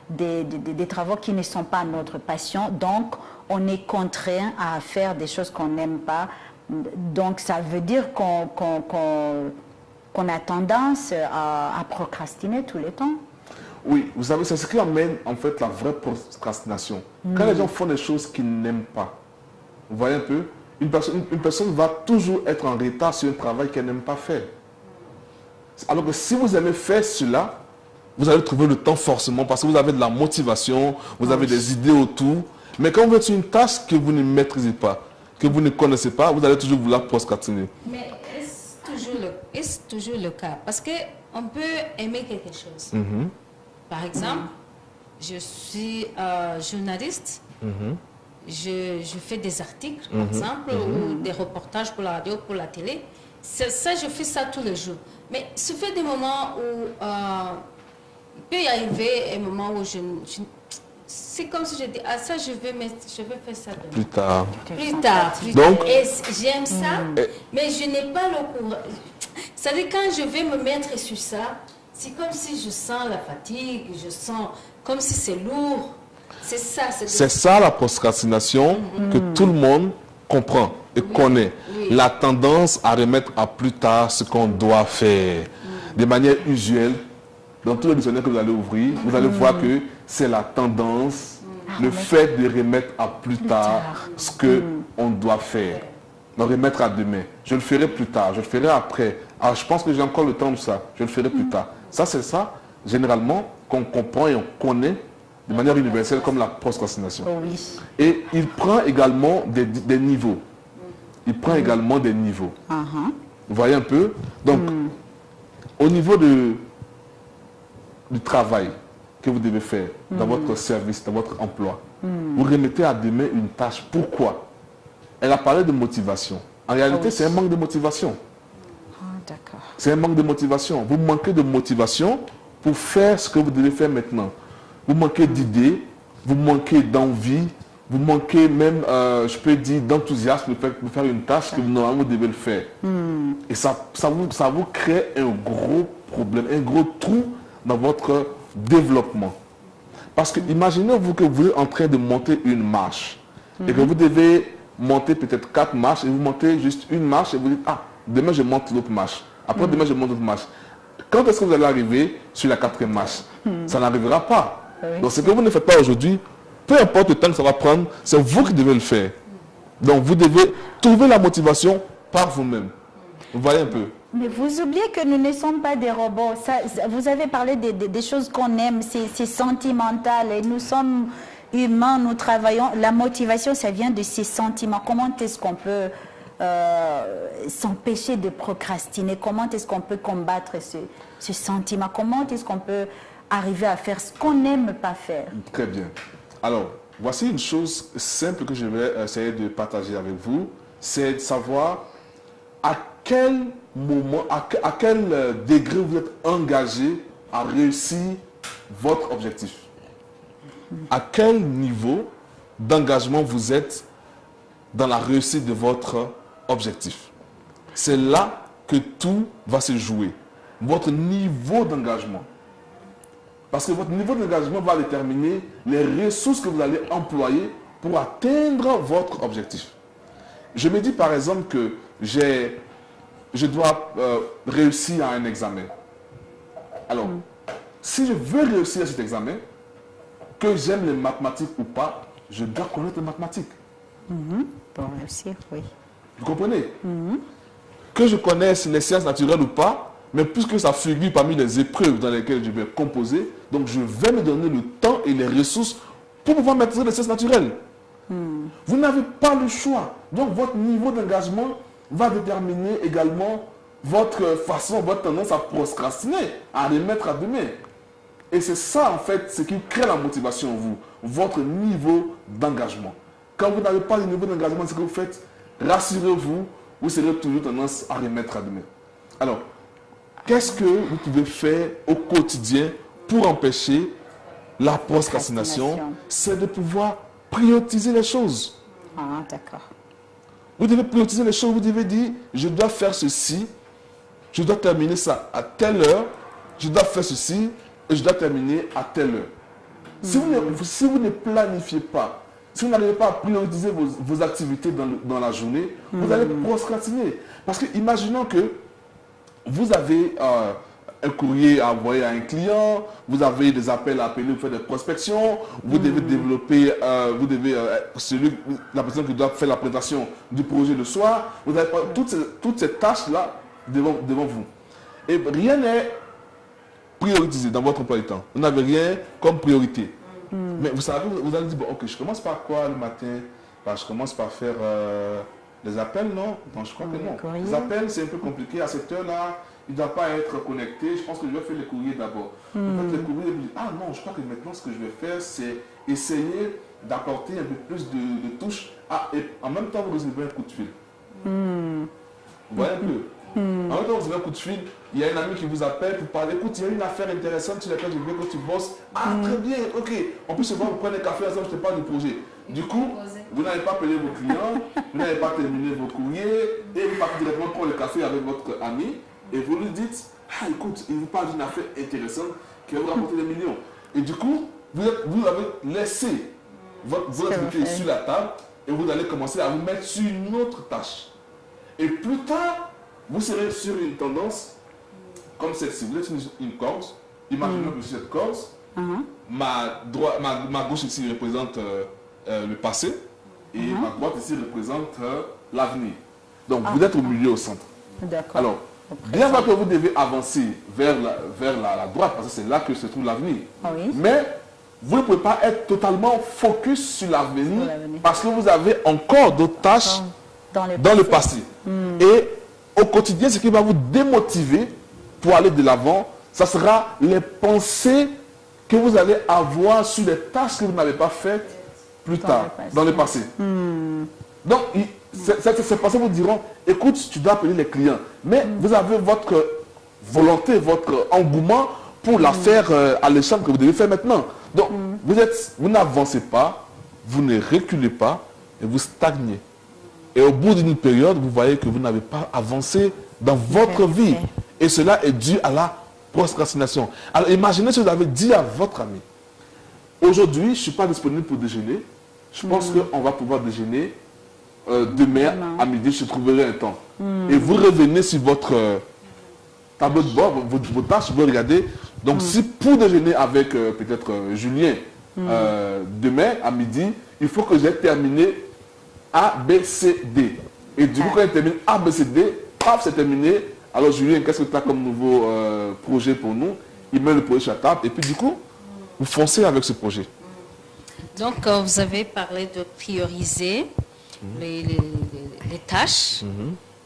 des travaux qui ne sont pas notre passion, donc on est contraint à faire des choses qu'on n'aime pas. Donc ça veut dire qu'on a tendance à procrastiner tout le temps. Oui, vous savez, c'est ce qui amène en fait la vraie procrastination. Quand les gens font des choses qu'ils n'aiment pas, vous voyez un peu, une personne va toujours être en retard sur un travail qu'elle n'aime pas faire. Alors que si vous aimez faire cela, vous allez trouver le temps forcément parce que vous avez de la motivation, vous avez des idées autour. Mais quand vous êtes sur une tâche que vous ne maîtrisez pas, que vous ne connaissez pas, vous allez toujours vouloir procrastiner. Mais est-ce toujours le cas? Parce qu'on peut aimer quelque chose. Par exemple, je suis journaliste, je fais des articles, par exemple, ou des reportages pour la radio, pour la télé. Ça, je fais ça tous les jours. Mais ce fait des moments où il peut y arriver un moment où c'est comme si je dis, ah ça je vais faire ça demain. Plus tard. Plus tard. Donc, et j'aime ça, mais je n'ai pas le courage. C'est-à-dire quand je vais me mettre sur ça, c'est comme si je sens la fatigue, je sens comme si c'est lourd. C'est ça. C'est ça la procrastination que tout le monde comprend et connaît. Oui. La tendance à remettre à plus tard ce qu'on doit faire. De manière usuelle, dans tous les dictionnaires que vous allez ouvrir, vous allez voir que c'est la tendance, le fait de remettre à plus tard ce qu'on doit faire. De remettre à demain. Je le ferai plus tard, je le ferai après. Alors, je pense que j'ai encore le temps de ça, je le ferai plus tard. Ça, c'est ça, généralement, qu'on comprend et on connaît de manière universelle comme la procrastination. Oui. Et il prend également des niveaux. Il prend également des niveaux. Vous voyez un peu? Donc, au niveau du travail que vous devez faire dans votre service, dans votre emploi, vous remettez à demain une tâche. Pourquoi? Elle a parlé de motivation. En réalité, c'est un manque de motivation. D'accord. C'est un manque de motivation. Vous manquez de motivation pour faire ce que vous devez faire maintenant. Vous manquez d'idées, vous manquez d'envie, vous manquez même, je peux dire, d'enthousiasme pour faire une tâche que normalement vous devez le faire. Et ça vous crée un gros problème, un gros trou dans votre développement. Parce que imaginez-vous que vous êtes en train de monter une marche et que vous devez monter peut-être 4 marches et vous montez juste une marche et vous dites, ah, demain je monte l'autre marche. Après demain je monte l'autre marche. Quand est-ce que vous allez arriver sur la 4e marche? Ça n'arrivera pas. Donc ce que vous ne faites pas aujourd'hui, peu importe le temps que ça va prendre, c'est vous qui devez le faire. Donc vous devez trouver la motivation par vous-même. Vous voyez un peu? Mais vous oubliez que nous ne sommes pas des robots. Vous avez parlé des choses qu'on aime, c'est sentimental. Et nous sommes humains, nous travaillons. La motivation, ça vient de ces sentiments. Comment est-ce qu'on peut s'empêcher de procrastiner? Comment est-ce qu'on peut combattre ce sentiment? Comment est-ce qu'on peut arriver à faire ce qu'on n'aime pas faire? Très bien. Alors, voici une chose simple que je vais essayer de partager avec vous. C'est de savoir à quel moment, à quel degré vous êtes engagé à réussir votre objectif. À quel niveau d'engagement vous êtes dans la réussite de votre objectif. C'est là que tout va se jouer. Votre niveau d'engagement. Parce que votre niveau d'engagement va déterminer les ressources que vous allez employer pour atteindre votre objectif. Je me dis par exemple que je dois réussir à un examen. Alors, si je veux réussir à cet examen, que j'aime les mathématiques ou pas, je dois connaître les mathématiques. Pour réussir, oui. Vous comprenez? Que je connaisse les sciences naturelles ou pas, mais puisque ça figure parmi les épreuves dans lesquelles je vais composer, donc je vais me donner le temps et les ressources pour pouvoir maîtriser les sciences naturelles. Vous n'avez pas le choix. Donc votre niveau d'engagement va déterminer également votre façon, votre tendance à procrastiner, à remettre à demain. Et c'est ça en fait ce qui crée la motivation en vous, votre niveau d'engagement. Quand vous n'avez pas de niveau d'engagement, ce que vous faites, rassurez-vous, vous serez toujours tendance à remettre à demain. Alors, qu'est-ce que vous pouvez faire au quotidien pour empêcher la procrastination? C'est de pouvoir prioriser les choses. Ah, d'accord. Vous devez prioriser les choses, vous devez dire, je dois faire ceci, je dois terminer ça à telle heure, je dois faire ceci, et je dois terminer à telle heure. Si vous ne planifiez pas, si vous n'arrivez pas à prioriser vos activités dans la journée, vous allez procrastiner. Parce que imaginons que vous avez un courrier à envoyer à un client, vous avez des appels à appeler, vous faites des prospections, vous devez développer, la personne qui doit faire la présentation du projet le soir, vous avez toutes ces tâches-là devant vous. Et rien n'est prioritisé dans votre emploi du temps. Vous n'avez rien comme priorité. Mais vous savez, vous allez dire, bon, ok, je commence par quoi le matin? Je commence par faire des appels, non? Donc je crois que non. Les appels, c'est un peu compliqué. À cette heure-là, il ne doit pas être connecté. Je pense que je vais faire les courriers d'abord. En fait, les courriers, vous dites, ah non, je crois que maintenant, ce que je vais faire, c'est essayer d'apporter un peu plus de touches. Ah, et en même temps, vous recevez un coup de fil. Vous voyez un peu? En même temps, vous avez un coup de fil, il y a un ami qui vous appelle pour parler. Écoute, il y a une affaire intéressante sur laquelle je veux que tu bosses. Ah, très bien, ok. En plus, vous prenez un café ensemble, je te parle du projet. Du coup, vous n'avez pas payé vos clients, vous n'avez pas terminé vos courriers, et vous partez directement prendre le café avec votre ami, et vous lui dites, ah, écoute, il vous parle d'une affaire intéressante qui va vous rapporter des millions. Et du coup, vous avez laissé votre activité sur la table, et vous allez commencer à vous mettre sur une autre tâche. Et plus tard, vous serez sur une tendance comme celle-ci. Vous êtes sur une corde. Imaginez que sur cette corde, ma gauche ici représente le passé et ma droite ici représente l'avenir. Donc vous êtes au milieu, au centre. D'accord. Alors, bien que vous devez avancer vers la droite parce que c'est là que se trouve l'avenir. Mais vous ne pouvez pas être totalement focus sur l'avenir parce que vous avez encore d'autres tâches dans le passé. Et au quotidien, ce qui va vous démotiver pour aller de l'avant, ça sera les pensées que vous allez avoir sur les tâches que vous n'avez pas faites plus tard, dans le passé. Donc, ces pensées vous diront, écoute, tu dois appeler les clients. Mais vous avez votre volonté, votre engouement pour la faire à l'échelle que vous devez faire maintenant. Donc, vous n'avancez pas, vous ne reculez pas et vous stagnez. Et au bout d'une période, vous voyez que vous n'avez pas avancé dans votre vie. Et cela est dû à la procrastination. Alors, imaginez si vous avez dit à votre ami, aujourd'hui, je ne suis pas disponible pour déjeuner. Je pense qu'on va pouvoir déjeuner demain à midi, je trouverai un temps. Et vous revenez sur votre tableau de bord, vos tâches, vous regardez. Donc, si pour déjeuner avec peut-être Julien, demain à midi, il faut que j'ai terminé A, B, C, D. Et du coup, quand il termine A, B, C, D, paf, c'est terminé. Alors, Julien, qu'est-ce que tu as comme nouveau projet pour nous? Il met le projet sur la table. Et puis, du coup, vous foncez avec ce projet. Donc, vous avez parlé de prioriser les tâches,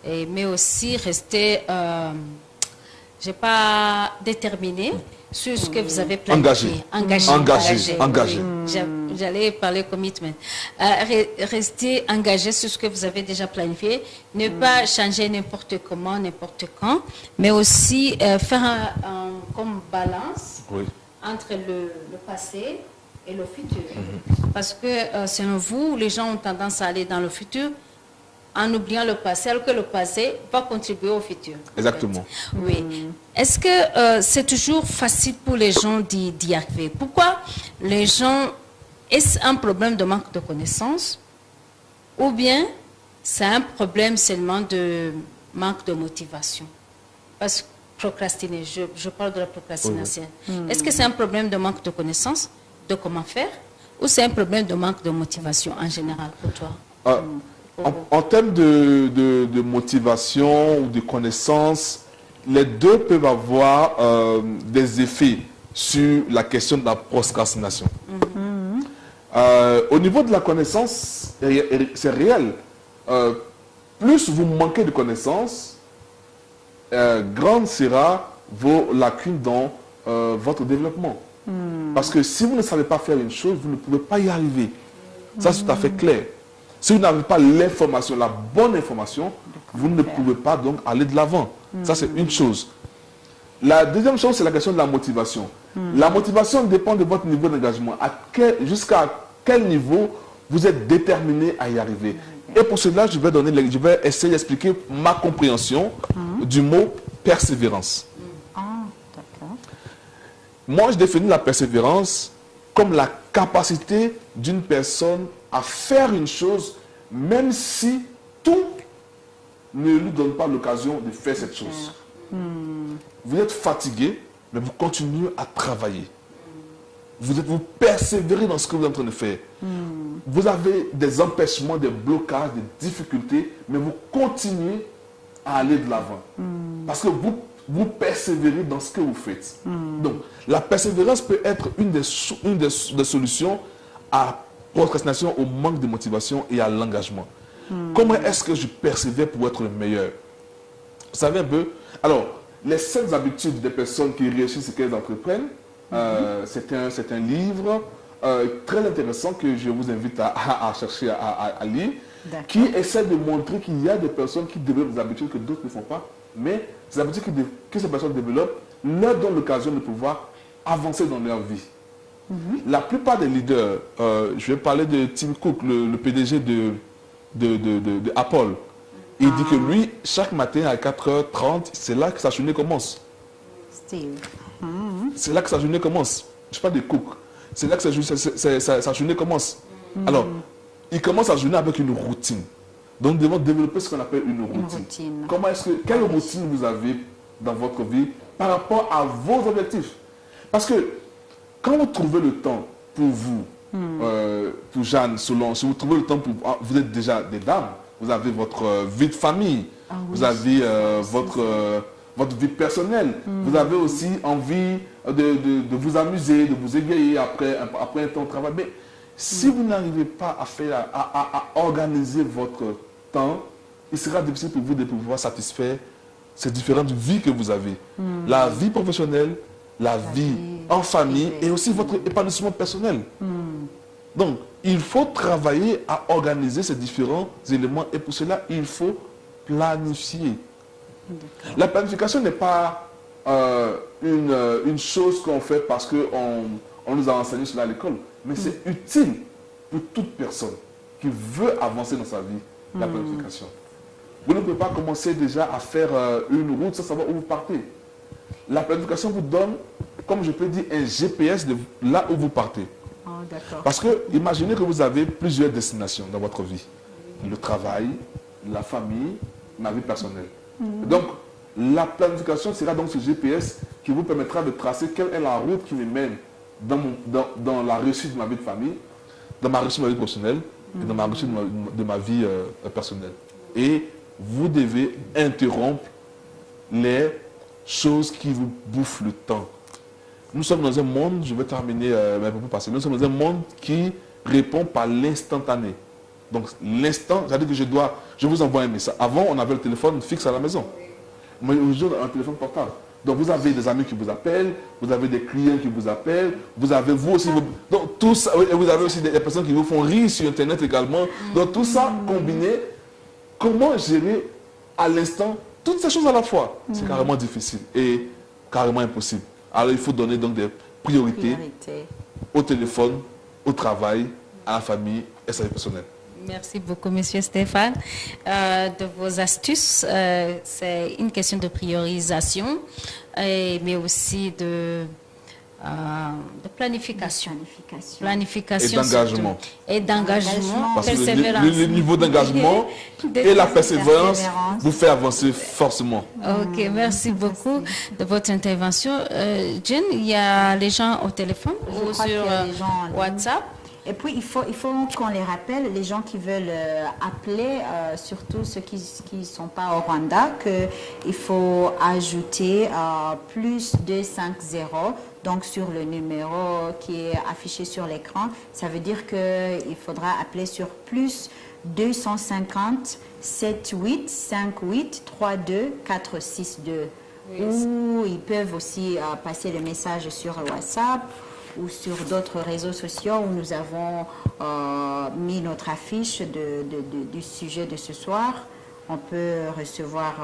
mais aussi rester, je n'ai pas déterminé sur ce que vous avez planifié. Engagé. J'allais parler commitment. Rester engagé sur ce que vous avez déjà planifié, ne pas changer n'importe comment, n'importe quand, mais aussi faire comme balance entre le passé et le futur. Parce que selon vous, les gens ont tendance à aller dans le futur en oubliant le passé, alors que le passé va contribuer au futur. Exactement. Oui. Est-ce que c'est toujours facile pour les gens d'y arriver? Pourquoi les gens... Est-ce un problème de manque de connaissances ou bien c'est un problème seulement de manque de motivation? Parce que procrastiner, je parle de la procrastination. Est-ce que c'est un problème de manque de connaissances, de comment faire, ou c'est un problème de manque de motivation en général pour toi? En termes de motivation ou de connaissances, les deux peuvent avoir des effets sur la question de la procrastination. Au niveau de la connaissance, c'est réel. Plus vous manquez de connaissances, grande sera vos lacunes dans votre développement. Parce que si vous ne savez pas faire une chose, vous ne pouvez pas y arriver. Ça, c'est tout à fait clair. Si vous n'avez pas l'information, la bonne information, vous ne pouvez pas donc aller de l'avant. Ça, c'est une chose. La deuxième chose, c'est la question de la motivation. La motivation dépend de votre niveau d'engagement. Jusqu'à quel niveau vous êtes déterminé à y arriver. Et pour cela, je vais essayer d'expliquer ma compréhension du mot persévérance. Moi, je définis la persévérance comme la capacité d'une personne à faire une chose, même si tout ne lui donne pas l'occasion de faire cette chose. Vous êtes fatigué, mais vous continuez à travailler. Vous persévérez dans ce que vous êtes en train de faire. Vous avez des empêchements, des blocages, des difficultés, mais vous continuez à aller de l'avant. Parce que vous persévérez dans ce que vous faites. Donc, la persévérance peut être une des solutions à la procrastination, au manque de motivation et à l'engagement. Comment est-ce que je persévère pour être le meilleur? Vous savez un peu? Alors, les 7 habitudes des personnes qui réussissent ce qu'elles entreprennent, c'est un livre très intéressant que je vous invite à chercher à lire, qui essaie de montrer qu'il y a des personnes qui développent des habitudes que d'autres ne font pas, mais ces habitudes que ces personnes développent leur donnent l'occasion de pouvoir avancer dans leur vie. La plupart des leaders, je vais parler de Tim Cook, le PDG de Apple. Il dit que lui, chaque matin à 4h30, c'est là que sa journée commence. C'est là que sa journée commence. Je parle de Cook. C'est là que sa journée commence. Alors, il commence sa journée avec une routine. Donc, nous devons développer ce qu'on appelle une routine. Quelle routine vous avez dans votre vie par rapport à vos objectifs? Parce que quand vous trouvez le temps pour vous, pour Jeanne, Solange, si vous trouvez le temps pour vous êtes déjà des dames, vous avez votre vie de famille, vous avez votre vie personnelle, vous avez aussi envie de vous amuser, de vous égayer après un temps de travail. Mais si vous n'arrivez pas à organiser votre temps, il sera difficile pour vous de pouvoir satisfaire ces différentes vies que vous avez. La vie professionnelle, la vie en famille et aussi votre épanouissement personnel. Donc, il faut travailler à organiser ces différents éléments et pour cela, il faut planifier. La planification n'est pas une chose qu'on fait parce qu'on nous a enseigné cela à l'école, mais c'est utile pour toute personne qui veut avancer dans sa vie, la planification. Vous ne pouvez pas commencer déjà à faire une route sans savoir où vous partez. La planification vous donne, comme je peux dire, un GPS de là où vous partez. Oh, parce que imaginez que vous avez plusieurs destinations dans votre vie. Le travail, la famille, la vie personnelle. Donc, la planification sera donc ce GPS qui vous permettra de tracer quelle est la route qui me mène dans la réussite de ma vie de famille, dans ma réussite de ma vie professionnelle et dans ma réussite de ma vie personnelle. Et vous devez interrompre les choses qui vous bouffent le temps. Nous sommes dans un monde, je vais terminer un peu plus passer, nous sommes dans un monde qui répond par l'instantané. Donc l'instant, c'est-à-dire que je vous envoie un message. Avant, on avait le téléphone fixe à la maison. Mais aujourd'hui, on a un téléphone portable. Donc vous avez des amis qui vous appellent, vous avez des clients qui vous appellent, vous avez vous aussi, donc tout ça, et vous avez aussi des personnes qui vous font rire sur Internet également. Donc tout ça combiné, comment gérer à l'instant toutes ces choses à la fois? C'est carrément difficile et carrément impossible. Alors il faut donner donc des priorités au téléphone, au travail, à la famille et à sa vie personnelle. Merci beaucoup, Monsieur Stéphane, de vos astuces. C'est une question de priorisation, mais aussi de planification. Planification. Et d'engagement. Et d'engagement. Parce que le niveau d'engagement et la persévérance vous fait avancer forcément. Ok, merci beaucoup de votre intervention. Jen, il y a les gens au téléphone ou sur WhatsApp? Et puis, il faut qu'on les rappelle, les gens qui veulent appeler, surtout ceux qui ne sont pas au Rwanda, qu'il faut ajouter plus 250, donc sur le numéro qui est affiché sur l'écran. Ça veut dire qu'il faudra appeler sur plus 250 78 58 32 462. Ou ils peuvent aussi passer le message sur WhatsApp ou sur d'autres réseaux sociaux où nous avons mis notre affiche du sujet de ce soir. On peut recevoir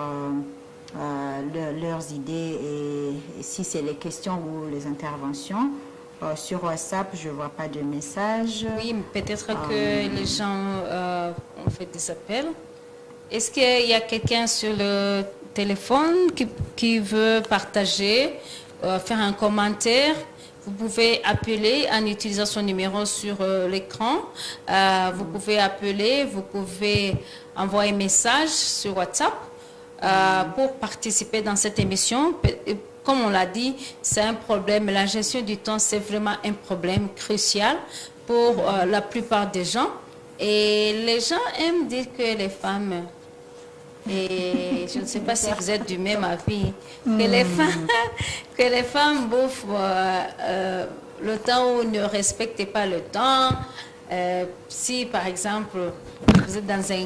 leurs idées et si c'est les questions ou les interventions. Sur WhatsApp, je ne vois pas de message. Oui, peut-être que les gens ont fait des appels. Est-ce qu'il y a quelqu'un sur le téléphone qui veut partager, faire un commentaire? Vous pouvez appeler en utilisant son numéro sur l'écran. Vous pouvez appeler, vous pouvez envoyer un message sur WhatsApp pour participer dans cette émission. Comme on l'a dit, c'est un problème. La gestion du temps, c'est vraiment un problème crucial pour la plupart des gens. Et les gens aiment dire que les femmes... Et je ne sais pas si vous êtes du même avis, que les femmes bouffent le temps ou ne respectent pas le temps. Si par exemple vous êtes dans un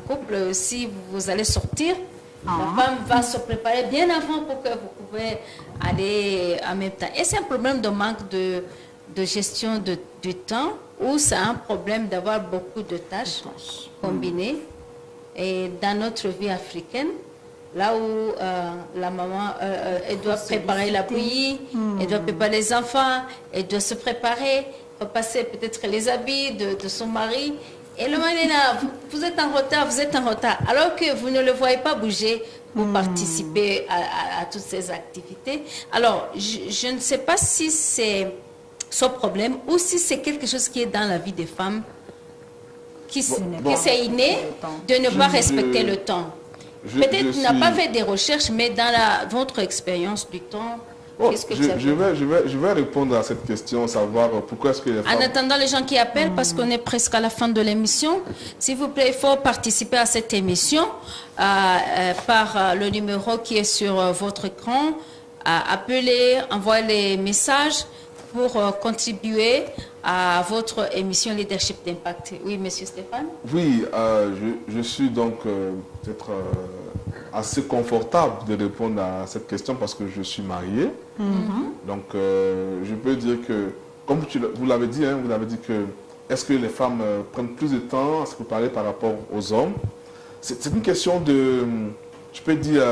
couple, si vous allez sortir, la femme va se préparer bien avant pour que vous pouvez aller en même temps. Et c'est un problème de manque de gestion du temps ou c'est un problème d'avoir beaucoup de tâches combinées. Et dans notre vie africaine, là où la maman elle doit préparer la bouillie, elle doit préparer les enfants, elle doit se préparer, repasser peut-être les habits de son mari. Et le mari est là, vous êtes en retard, alors que vous ne le voyez pas bouger pour participer à toutes ces activités. Alors, je ne sais pas si c'est son problème ou si c'est quelque chose qui est dans la vie des femmes, que c'est inné de ne pas respecter le temps. Peut-être qu'il n'a pas fait des recherches, mais dans votre expérience du temps, qu'est-ce que je vais répondre à cette question, savoir pourquoi est-ce que les femmes... En attendant les gens qui appellent, parce qu'on est presque à la fin de l'émission, s'il vous plaît, il faut participer à cette émission par le numéro qui est sur votre écran. Appelez, envoyez les messages. pour contribuer à votre émission Leadership d'Impact. Oui, Monsieur Stéphane? Oui, je suis donc peut-être assez confortable de répondre à cette question parce que je suis marié. Donc, je peux dire que, comme vous l'avez dit, hein, vous avez dit que est-ce que les femmes prennent plus de temps à se préparer par rapport aux hommes? C'est une question de, je peux dire,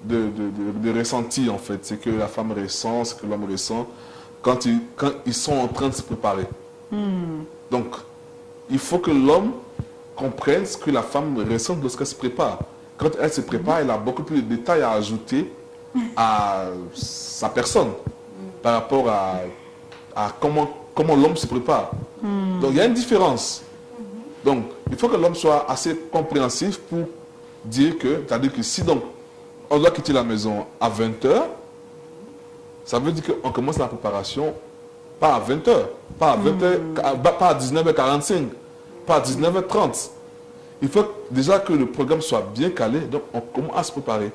de ressenti en fait. C'est que la femme ressent, ce que l'homme ressent quand ils sont en train de se préparer. Donc, il faut que l'homme comprenne ce que la femme ressent lorsqu'elle se prépare. Quand elle se prépare, elle a beaucoup plus de détails à ajouter à sa personne par rapport à comment l'homme se prépare. Donc, il y a une différence. Donc, il faut que l'homme soit assez compréhensif pour dire que, c'est-à-dire que si donc on doit quitter la maison à 20h, ça veut dire qu'on commence la préparation pas à 20h, pas à 19h45, pas à 19h30. Il faut déjà que le programme soit bien calé, donc on commence à se préparer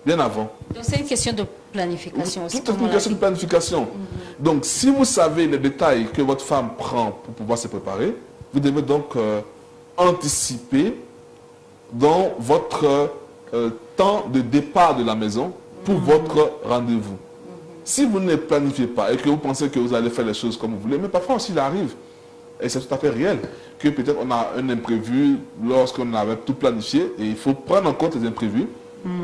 bien avant. Donc c'est une question de planification aussi. Tout est une question de planification. Donc si vous savez les détails que votre femme prend pour pouvoir se préparer, vous devez donc anticiper dans votre temps de départ de la maison pour votre rendez-vous. Si vous ne planifiez pas et que vous pensez que vous allez faire les choses comme vous voulez, mais parfois aussi il arrive, et c'est tout à fait réel, que peut-être on a un imprévu lorsqu'on avait tout planifié, et il faut prendre en compte les imprévus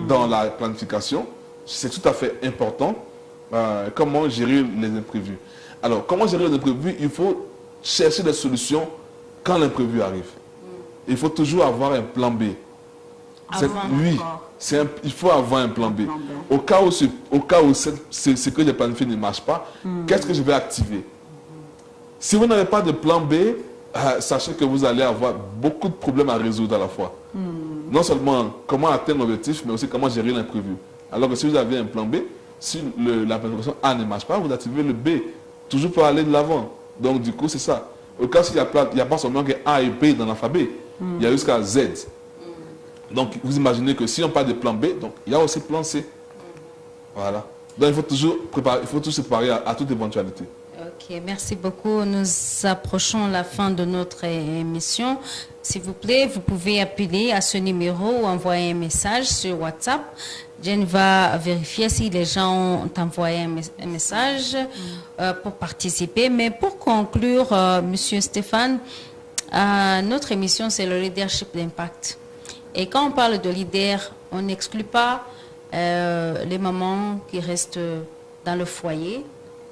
dans la planification. C'est tout à fait important. Comment gérer les imprévus? Alors, comment gérer les imprévus? Il faut chercher des solutions quand l'imprévu arrive. Il faut toujours avoir un plan B. Oui, il faut avoir un plan B. Au cas où ce que j'ai planifié ne marche pas, qu'est-ce que je vais activer? Si vous n'avez pas de plan B, sachez que vous allez avoir beaucoup de problèmes à résoudre à la fois. Non seulement comment atteindre l'objectif, mais aussi comment gérer l'imprévu. Alors que si vous avez un plan B, si la planification A ne marche pas, vous activez le B, toujours pour aller de l'avant. Donc du coup, c'est ça. Au cas où il n'y a pas seulement que A et B dans l'alphabet, il y a jusqu'à Z. Donc vous imaginez que si on parle de plan B, donc il y a aussi plan C. Voilà. Donc il faut toujours se préparer à toute éventualité. Ok, merci beaucoup. Nous approchons la fin de notre émission. S'il vous plaît, vous pouvez appeler à ce numéro ou envoyer un message sur WhatsApp. Jane va vérifier si les gens ont envoyé un message pour participer. Mais pour conclure, Monsieur Stéphane, notre émission, c'est le leadership d'impact. Et quand on parle de leader, on n'exclut pas les mamans qui restent dans le foyer,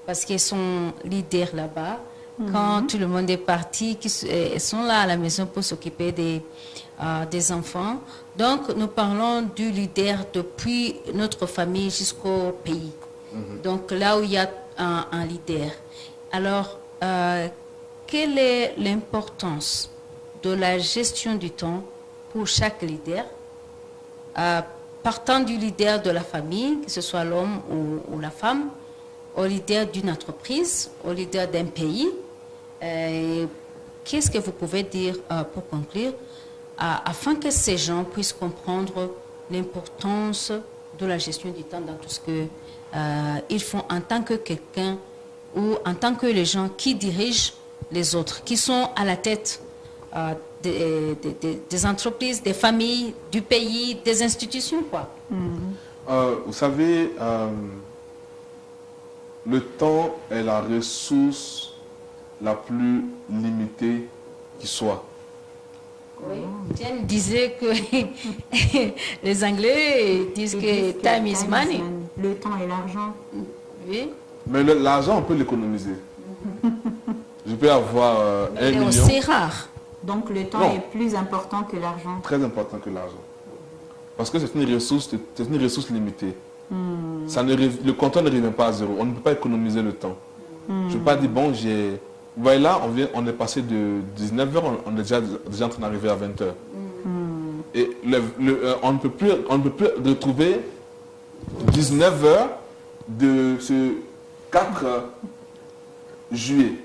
parce qu'elles sont leaders là-bas. Quand tout le monde est parti, elles sont là à la maison pour s'occuper des enfants. Donc, nous parlons du leader depuis notre famille jusqu'au pays. Donc, là où il y a un leader. Alors, quelle est l'importance de la gestion du temps pour chaque leader, partant du leader de la famille, que ce soit l'homme ou la femme, au leader d'une entreprise, au leader d'un pays? Qu'est-ce que vous pouvez dire pour conclure, afin que ces gens puissent comprendre l'importance de la gestion du temps dans tout ce qu'ils font en tant que quelqu'un ou en tant que les gens qui dirigent les autres, qui sont à la tête des entreprises, des familles, du pays, des institutions, quoi. Vous savez, le temps est la ressource la plus limitée qui soit. Oui. Jane disait que les Anglais disent que time is money. Le temps et l'argent. Oui. Mais l'argent, on peut l'économiser. Je peux avoir 1 million. C'est rare. Donc le temps est plus important que l'argent. Très important que l'argent. Parce que c'est une ressource limitée. Le compteur ne revient pas à zéro. On ne peut pas économiser le temps. Je ne peux pas dire, bon, vous voyez là, on est passé de 19h, on est déjà en train d'arriver à 20h. Et on ne peut plus retrouver 19h de ce 4 juillet.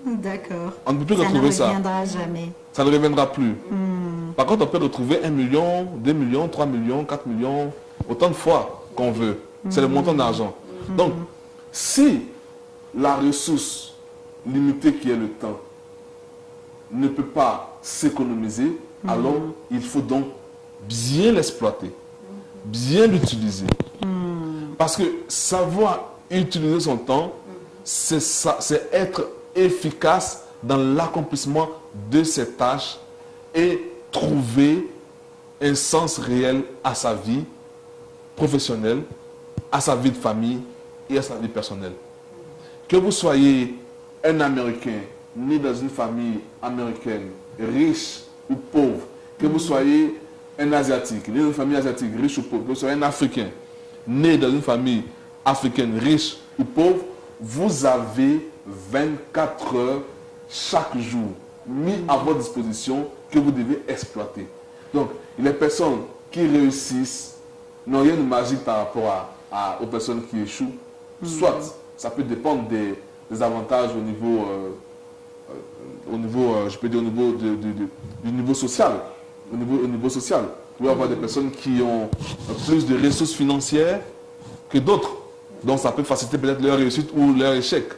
D'accord. On ne peut plus retrouver ça. Ça ne reviendra jamais. Ça ne reviendra plus. Par contre, on peut retrouver 1 million, 2 millions, 3 millions, 4 millions, autant de fois qu'on veut. C'est le montant d'argent. Donc, Si la ressource limitée qui est le temps ne peut pas s'économiser, alors il faut donc bien l'exploiter, bien l'utiliser. Parce que savoir utiliser son temps, c'est être efficace dans l'accomplissement de ses tâches et trouver un sens réel à sa vie professionnelle, à sa vie de famille et à sa vie personnelle. Que vous soyez un Américain né dans une famille américaine, riche ou pauvre, que vous soyez un Asiatique, né dans une famille asiatique, riche ou pauvre, que vous soyez un Africain, né dans une famille africaine, riche ou pauvre, vous avez 24 heures chaque jour mis à votre disposition que vous devez exploiter. Donc, les personnes qui réussissent n'ont rien de magique par rapport aux personnes qui échouent. Soit, ça peut dépendre des avantages au niveau, je peux dire, au niveau du niveau social. Au niveau social. Vous pouvez avoir des personnes qui ont plus de ressources financières que d'autres. Donc, ça peut faciliter peut-être leur réussite ou leur échec,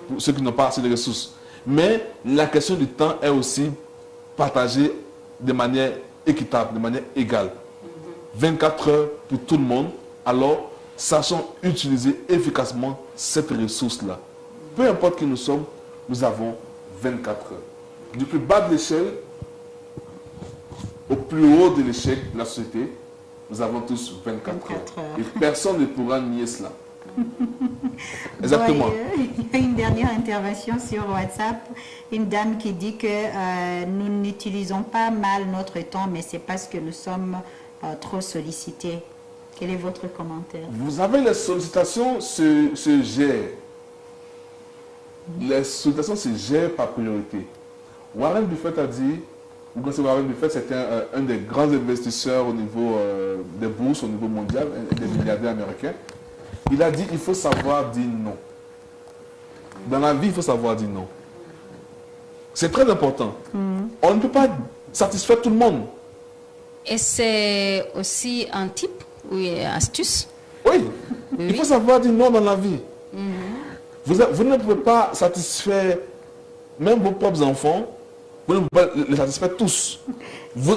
pour ceux qui n'ont pas assez de ressources. Mais la question du temps est aussi partagée de manière équitable, de manière égale. 24 heures pour tout le monde. Alors, sachons utiliser efficacement cette ressource-là. Peu importe qui nous sommes, nous avons 24 heures. Du plus bas de l'échelle au plus haut de l'échelle de la société, nous avons tous 24 heures. Et personne ne pourra nier cela. Exactement. Il y a une dernière intervention sur WhatsApp, une dame qui dit que nous n'utilisons pas mal notre temps, mais c'est parce que nous sommes trop sollicités. Quel est votre commentaire? Vous savez, les sollicitations se gèrent. Les sollicitations se gèrent par priorité. Warren Buffett a dit, vous connaissez Warren Buffett, c'est un des grands investisseurs au niveau des bourses, au niveau mondial, un des milliardaires américains. Il a dit il faut savoir dire non. Dans la vie, il faut savoir dire non. C'est très important. On ne peut pas satisfaire tout le monde. Et c'est aussi un type ou une astuce? Oui, il faut savoir dire non dans la vie. Vous ne pouvez pas satisfaire même vos propres enfants, vous ne pouvez pas les satisfaire tous.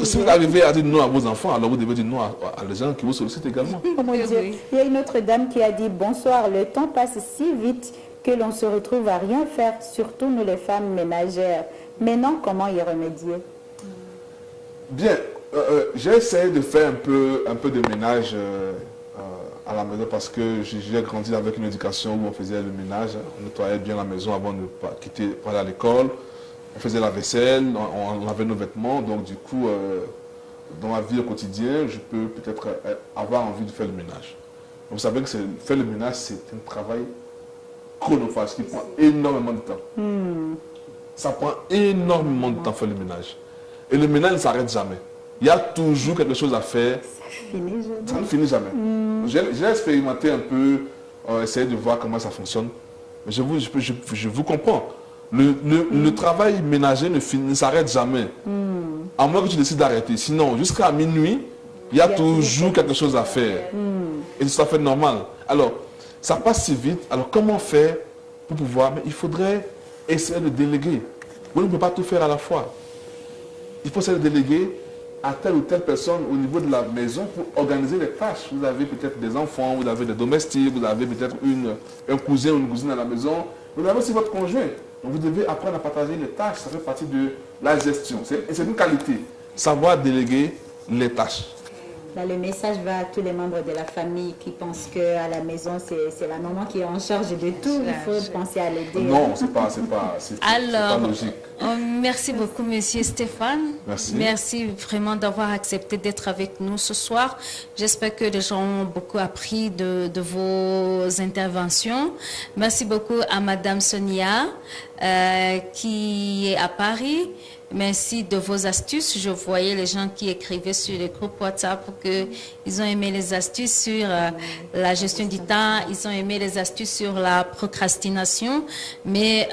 Si vous arrivez à dire non à vos enfants, alors vous devez dire non à les gens qui vous sollicitent également. Oh mon Dieu. Il y a une autre dame qui a dit bonsoir, le temps passe si vite que l'on se retrouve à rien faire, surtout nous les femmes ménagères. Maintenant, comment y remédier? Bien, j'ai essayé de faire un peu de ménage à la maison parce que j'ai grandi avec une éducation où on faisait le ménage, on nettoyait bien la maison avant de quitter pour aller à l'école. On faisait la vaisselle, on lavait nos vêtements, donc du coup, dans ma vie au quotidien, je peux peut-être avoir envie de faire le ménage. Vous savez que faire le ménage, c'est un travail chronophage qui prend énormément de temps. Ça prend énormément de temps faire le ménage. Et le ménage ne s'arrête jamais. Il y a toujours quelque chose à faire. Ça ne finit jamais. J'ai expérimenté un peu, essayer de voir comment ça fonctionne. Mais je vous comprends. Le travail ménager ne s'arrête jamais. À moins que tu décides d'arrêter. Sinon, jusqu'à minuit, il y a toujours quelque chose à faire. Et c'est tout à fait normal. Alors, ça passe si vite. Alors, comment faire pour pouvoir... Mais il faudrait essayer de déléguer. Vous ne pouvez pas tout faire à la fois. Il faut essayer de déléguer à telle ou telle personne au niveau de la maison pour organiser les tâches. Vous avez peut-être des enfants, vous avez des domestiques, vous avez peut-être un cousin ou une cousine à la maison. Vous avez aussi votre conjoint. Donc vous devez apprendre à partager les tâches. Ça fait partie de la gestion. C'est une qualité. Savoir déléguer les tâches. Là, le message va à tous les membres de la famille qui pensent qu'à la maison, c'est la maman qui est en charge de tout. Il faut penser à l'aider. Non, c'est pas logique. Merci beaucoup, Monsieur Stéphane. Merci. Merci vraiment d'avoir accepté d'être avec nous ce soir. J'espère que les gens ont beaucoup appris de vos interventions. Merci beaucoup à Madame Sonia qui est à Paris. Merci de vos astuces. Je voyais les gens qui écrivaient sur les groupes WhatsApp qu'ils ont aimé les astuces sur la gestion du temps, ils ont aimé les astuces sur la procrastination. Mais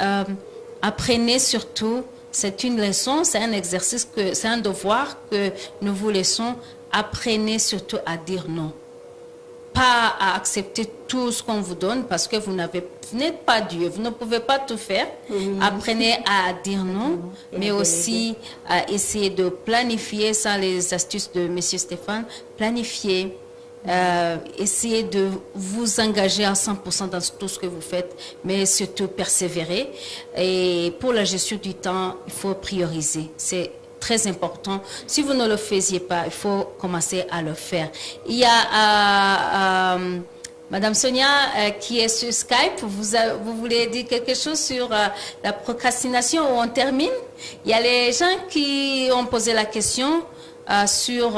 apprenez surtout, c'est une leçon, c'est un exercice, c'est un devoir que nous vous laissons. Apprenez surtout à dire non. pas à accepter tout ce qu'on vous donne parce que vous n'êtes pas Dieu, vous ne pouvez pas tout faire. Apprenez à dire non, mais aussi à essayer de planifier, sans les astuces de M. Stéphane, planifier, essayez de vous engager à 100% dans tout ce que vous faites, mais surtout persévérer. Et pour la gestion du temps, il faut prioriser. C'est très important. Si vous ne le faisiez pas, il faut commencer à le faire. Il y a Madame Sonia qui est sur Skype. Vous voulez dire quelque chose sur la procrastination ou on termine? Il y a les gens qui ont posé la question sur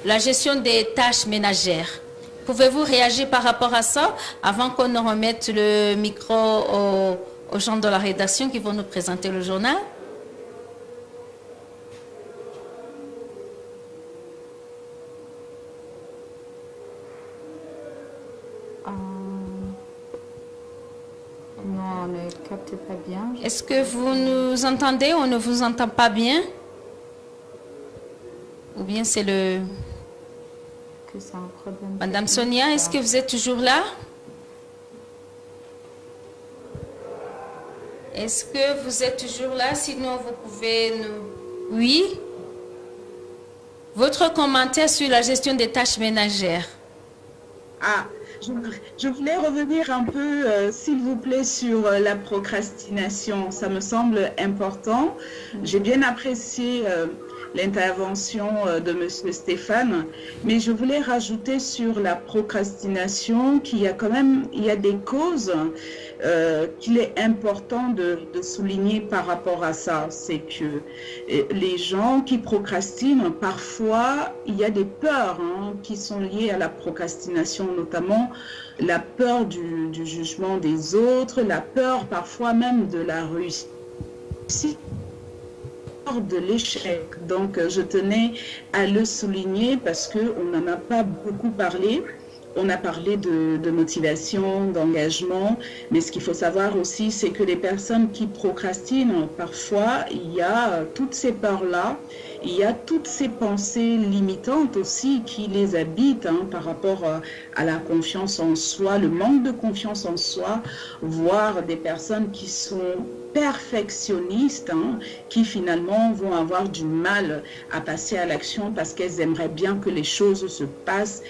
la gestion des tâches ménagères. Pouvez-vous réagir par rapport à ça avant qu'on ne remette le micro aux gens de la rédaction qui vont nous présenter le journal? Non, on ne capte pas bien. Est-ce que vous nous entendez ou on ne vous entend pas bien? Ou bien c'est le... Que c'est un problème. Madame Sonia, est-ce que vous êtes toujours là? Est-ce que vous êtes toujours là? Sinon, vous pouvez nous... Oui? Votre commentaire sur la gestion des tâches ménagères. Ah, je voulais revenir un peu, s'il vous plaît, sur la procrastination. Ça me semble important. J'ai bien apprécié l'intervention de M. Stéphane, mais je voulais rajouter sur la procrastination qu'il y a quand même des causes qu'il est important de souligner par rapport à ça. C'est que les gens qui procrastinent, parfois, il y a des peurs qui sont liées à la procrastination, notamment la peur du jugement des autres, la peur parfois même de la réussite, de l'échec. Donc, je tenais à le souligner parce qu'on n'en a pas beaucoup parlé. On a parlé de motivation, d'engagement, mais ce qu'il faut savoir aussi, c'est que les personnes qui procrastinent, parfois, il y a toutes ces peurs-là, il y a toutes ces pensées limitantes aussi qui les habitent par rapport à la confiance en soi, le manque de confiance en soi, voire des personnes qui sont perfectionnistes, qui finalement vont avoir du mal à passer à l'action parce qu'elles aimeraient bien que les choses se passent,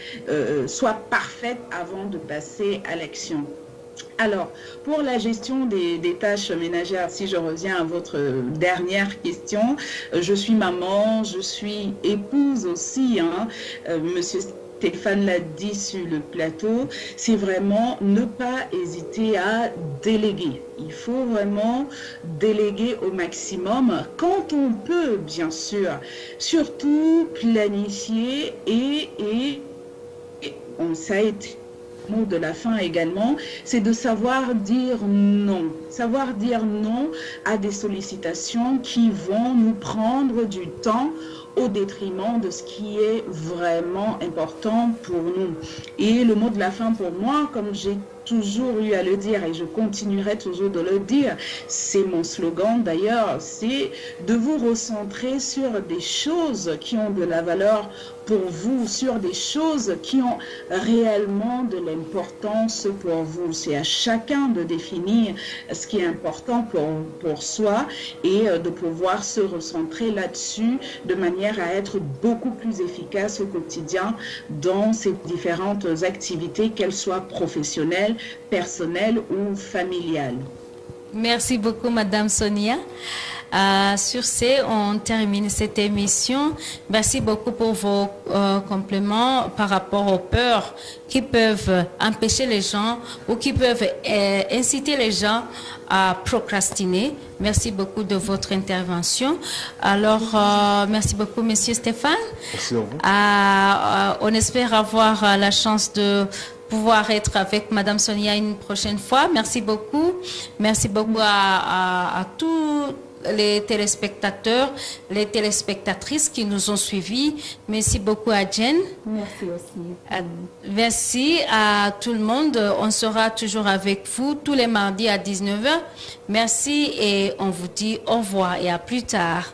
soient parfaites avant de passer à l'action. Alors, pour la gestion des tâches ménagères, si je reviens à votre dernière question, je suis maman, je suis épouse aussi, Monsieur Stéphane l'a dit sur le plateau, c'est vraiment ne pas hésiter à déléguer. Il faut vraiment déléguer au maximum quand on peut, bien sûr. Surtout planifier et ça a été le mot de la fin également, c'est de savoir dire non. Savoir dire non à des sollicitations qui vont nous prendre du temps au détriment de ce qui est vraiment important pour nous. Et le mot de la fin pour moi, comme j'ai toujours eu à le dire et je continuerai toujours de le dire, c'est mon slogan d'ailleurs, c'est de vous recentrer sur des choses qui ont de la valeur pour vous, sur des choses qui ont réellement de l'importance pour vous. C'est à chacun de définir ce qui est important pour soi et de pouvoir se recentrer là-dessus de manière à être beaucoup plus efficace au quotidien dans ces différentes activités, qu'elles soient professionnelles, personnelles ou familiales. Merci beaucoup, Madame Sonia. Sur ce, on termine cette émission. Merci beaucoup pour vos compléments par rapport aux peurs qui peuvent empêcher les gens ou qui peuvent inciter les gens à procrastiner. Merci beaucoup de votre intervention. Alors, merci beaucoup, Monsieur Stéphane. Merci à vous. On espère avoir la chance de pouvoir être avec Madame Sonia une prochaine fois. Merci beaucoup. Merci beaucoup à tous les téléspectateurs, les téléspectatrices qui nous ont suivis. Merci beaucoup à Jen. Merci aussi. Merci à tout le monde. On sera toujours avec vous tous les mardis à 19h. Merci et on vous dit au revoir et à plus tard.